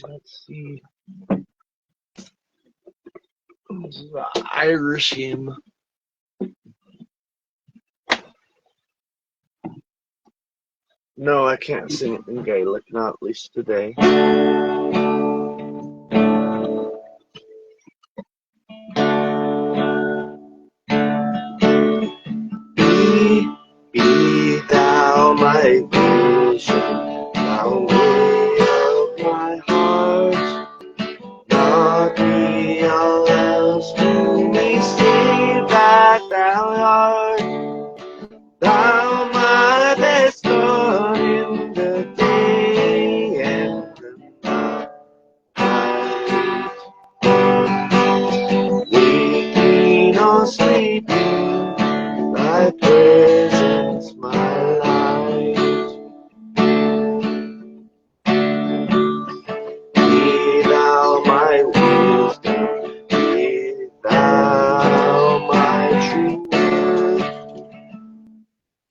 Let's see. This is an Irish hymn. No, I can't sing it in Gaelic, not at least today. taught me all else to me, save that thou art. Thou my best Lord in the day and the night. Waking or sleeping, thy presence my light. Be thou my wisdom, be thou my truth.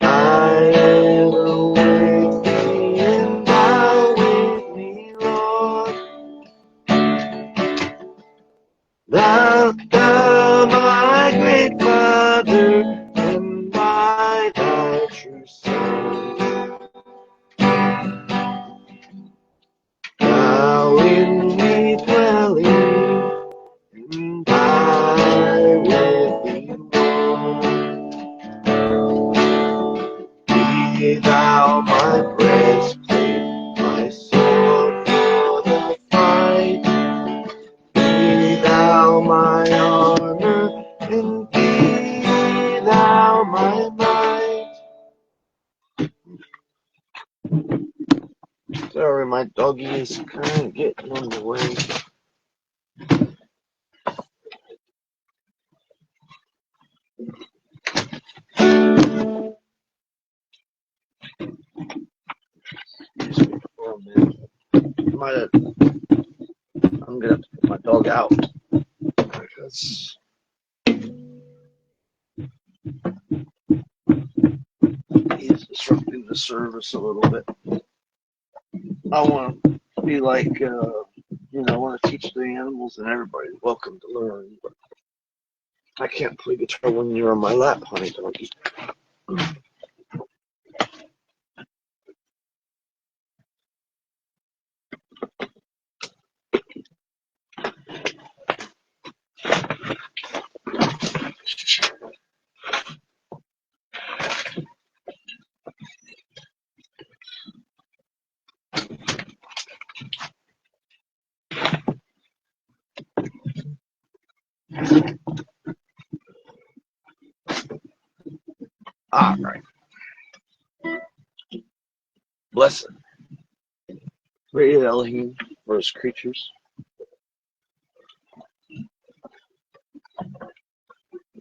I am with thee, and thou with me, Lord. Thou my great Father, and thy true Son. Thou in me dwelling, and I with thee more. Be thou my breastplate, my sword for the fight. Be thou my armor, and be thou my might. Sorry, my doggy is kind of getting in the way. For a minute. I'm gonna have to put my dog out because he's disrupting the service a little bit. I want to be like, I want to teach the animals and everybody's welcome to learn, but I can't play guitar when you're on my lap, honey doggy. All right. Blessed. Created Elohim for his creatures.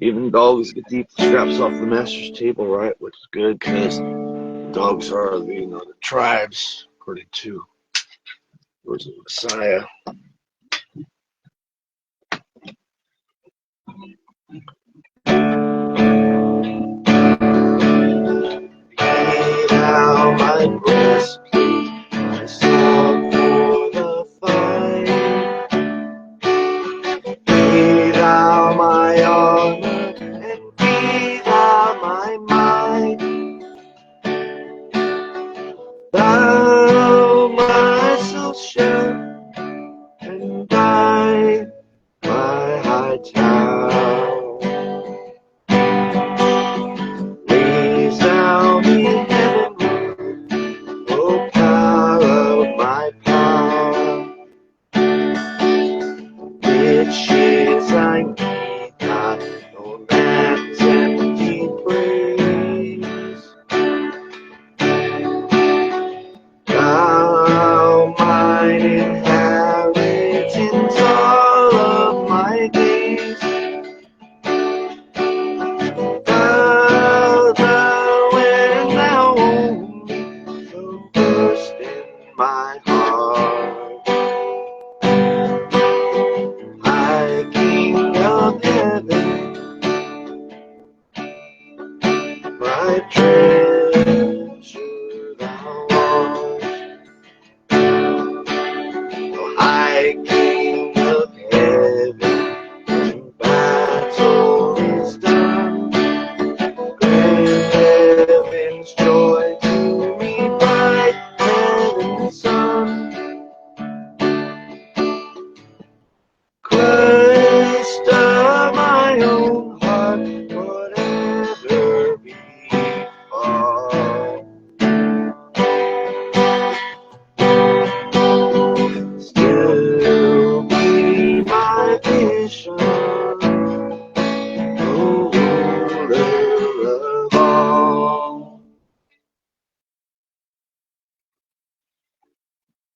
Even dogs get to eat the scraps off the master's table, right? Which is good because dogs are, the tribes, according to the words of the Messiah. Be thou my breastplate, my sword for the fight. Be thou my armor, and be thou my might. Thou my soul shall, and I my high tower. Raise thou me heavenward, O power of my power. Riches I need not, no man's empty praise. Thou mine inheritance all of my days. Thou and thou only, so first in my heart. My King of heaven,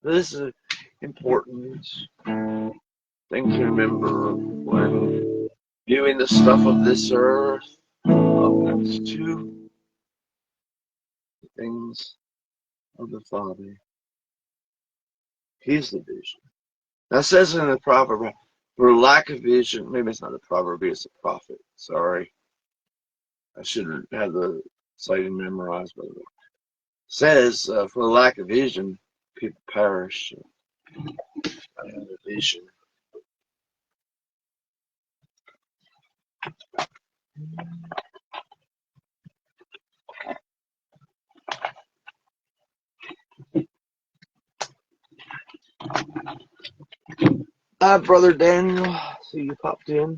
This is an important thing to remember when viewing the stuff of this earth up next to the things of the Father. He's the vision. Now it says in the proverb, for lack of vision, maybe it's not a proverb, it's a prophet. Sorry. I should have the citing memorized, by the way. It says, for lack of vision, people perish. I have a vision. Hi, Brother Daniel. See you popped in.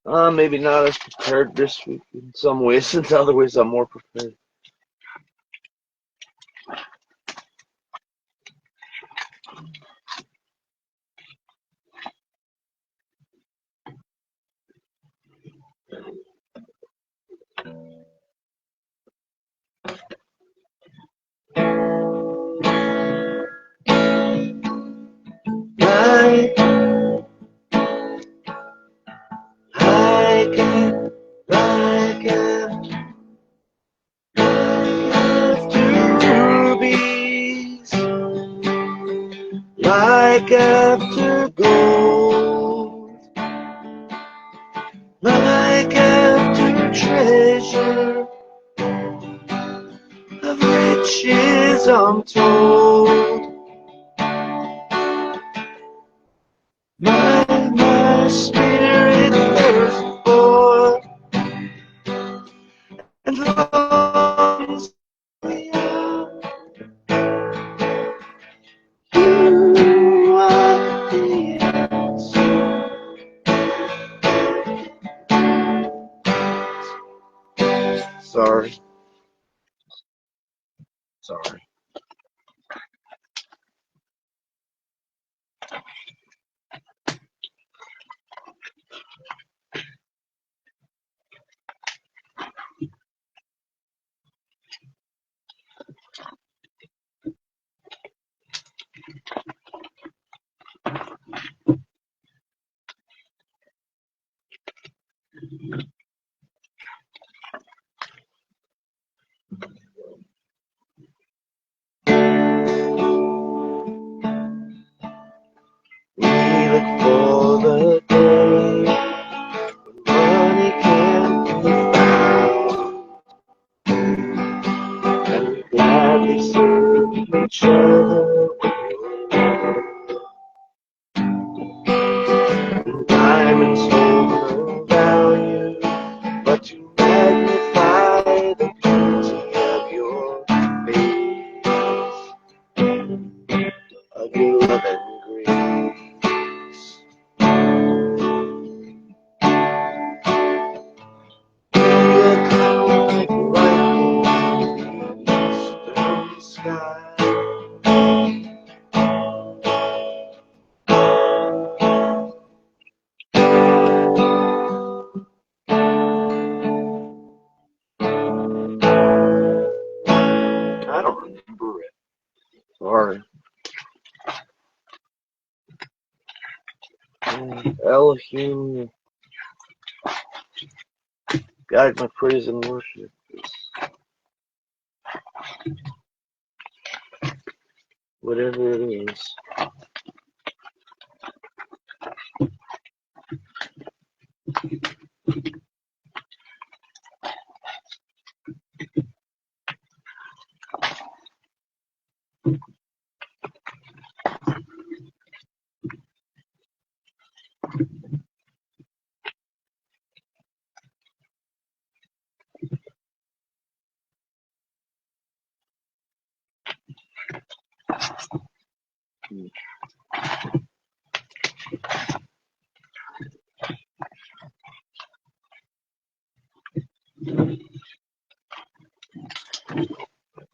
Maybe not as prepared this week in some ways. In other ways, I'm more prepared. Like after gold, like after treasure of riches untold. My spirit thirsts for and longs for you. You are the answer. Sorry. We look for the day when money can be found, and we gladly serve each other when diamonds hold no value, but to magnify the beauty of your face, of your love and grace. Look like lightning in the eastern sky. I don't remember it. Sorry. Elohim, guide my praise and worship. Whatever it is.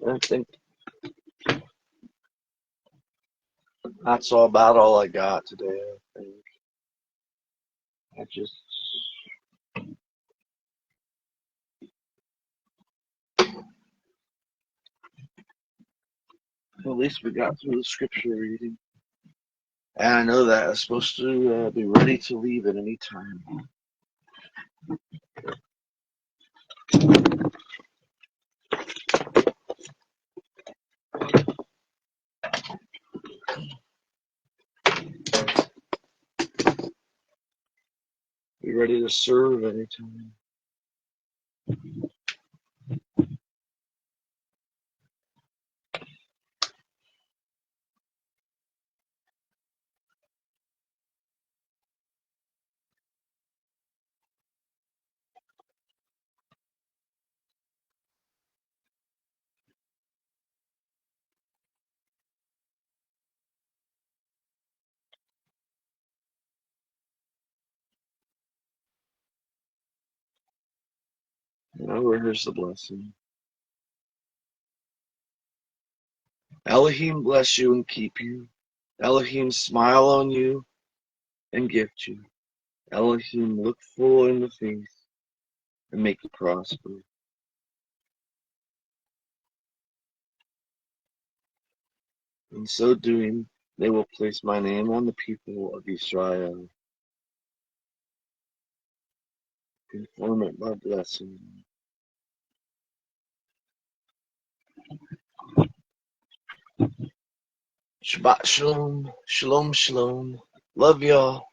I think That's all about all I got today, I think. I just at least we got through the scripture reading. And I know that I'm supposed to be ready to leave at any time. Be ready to serve anytime. Now here's the blessing. Elohim bless you and keep you. Elohim smile on you and gift you. Elohim look full in the face and make you prosper. In so doing, they will place my name on the people of Israel. Confirm it by blessing. Shabbat shalom. Shalom, shalom. Love y'all.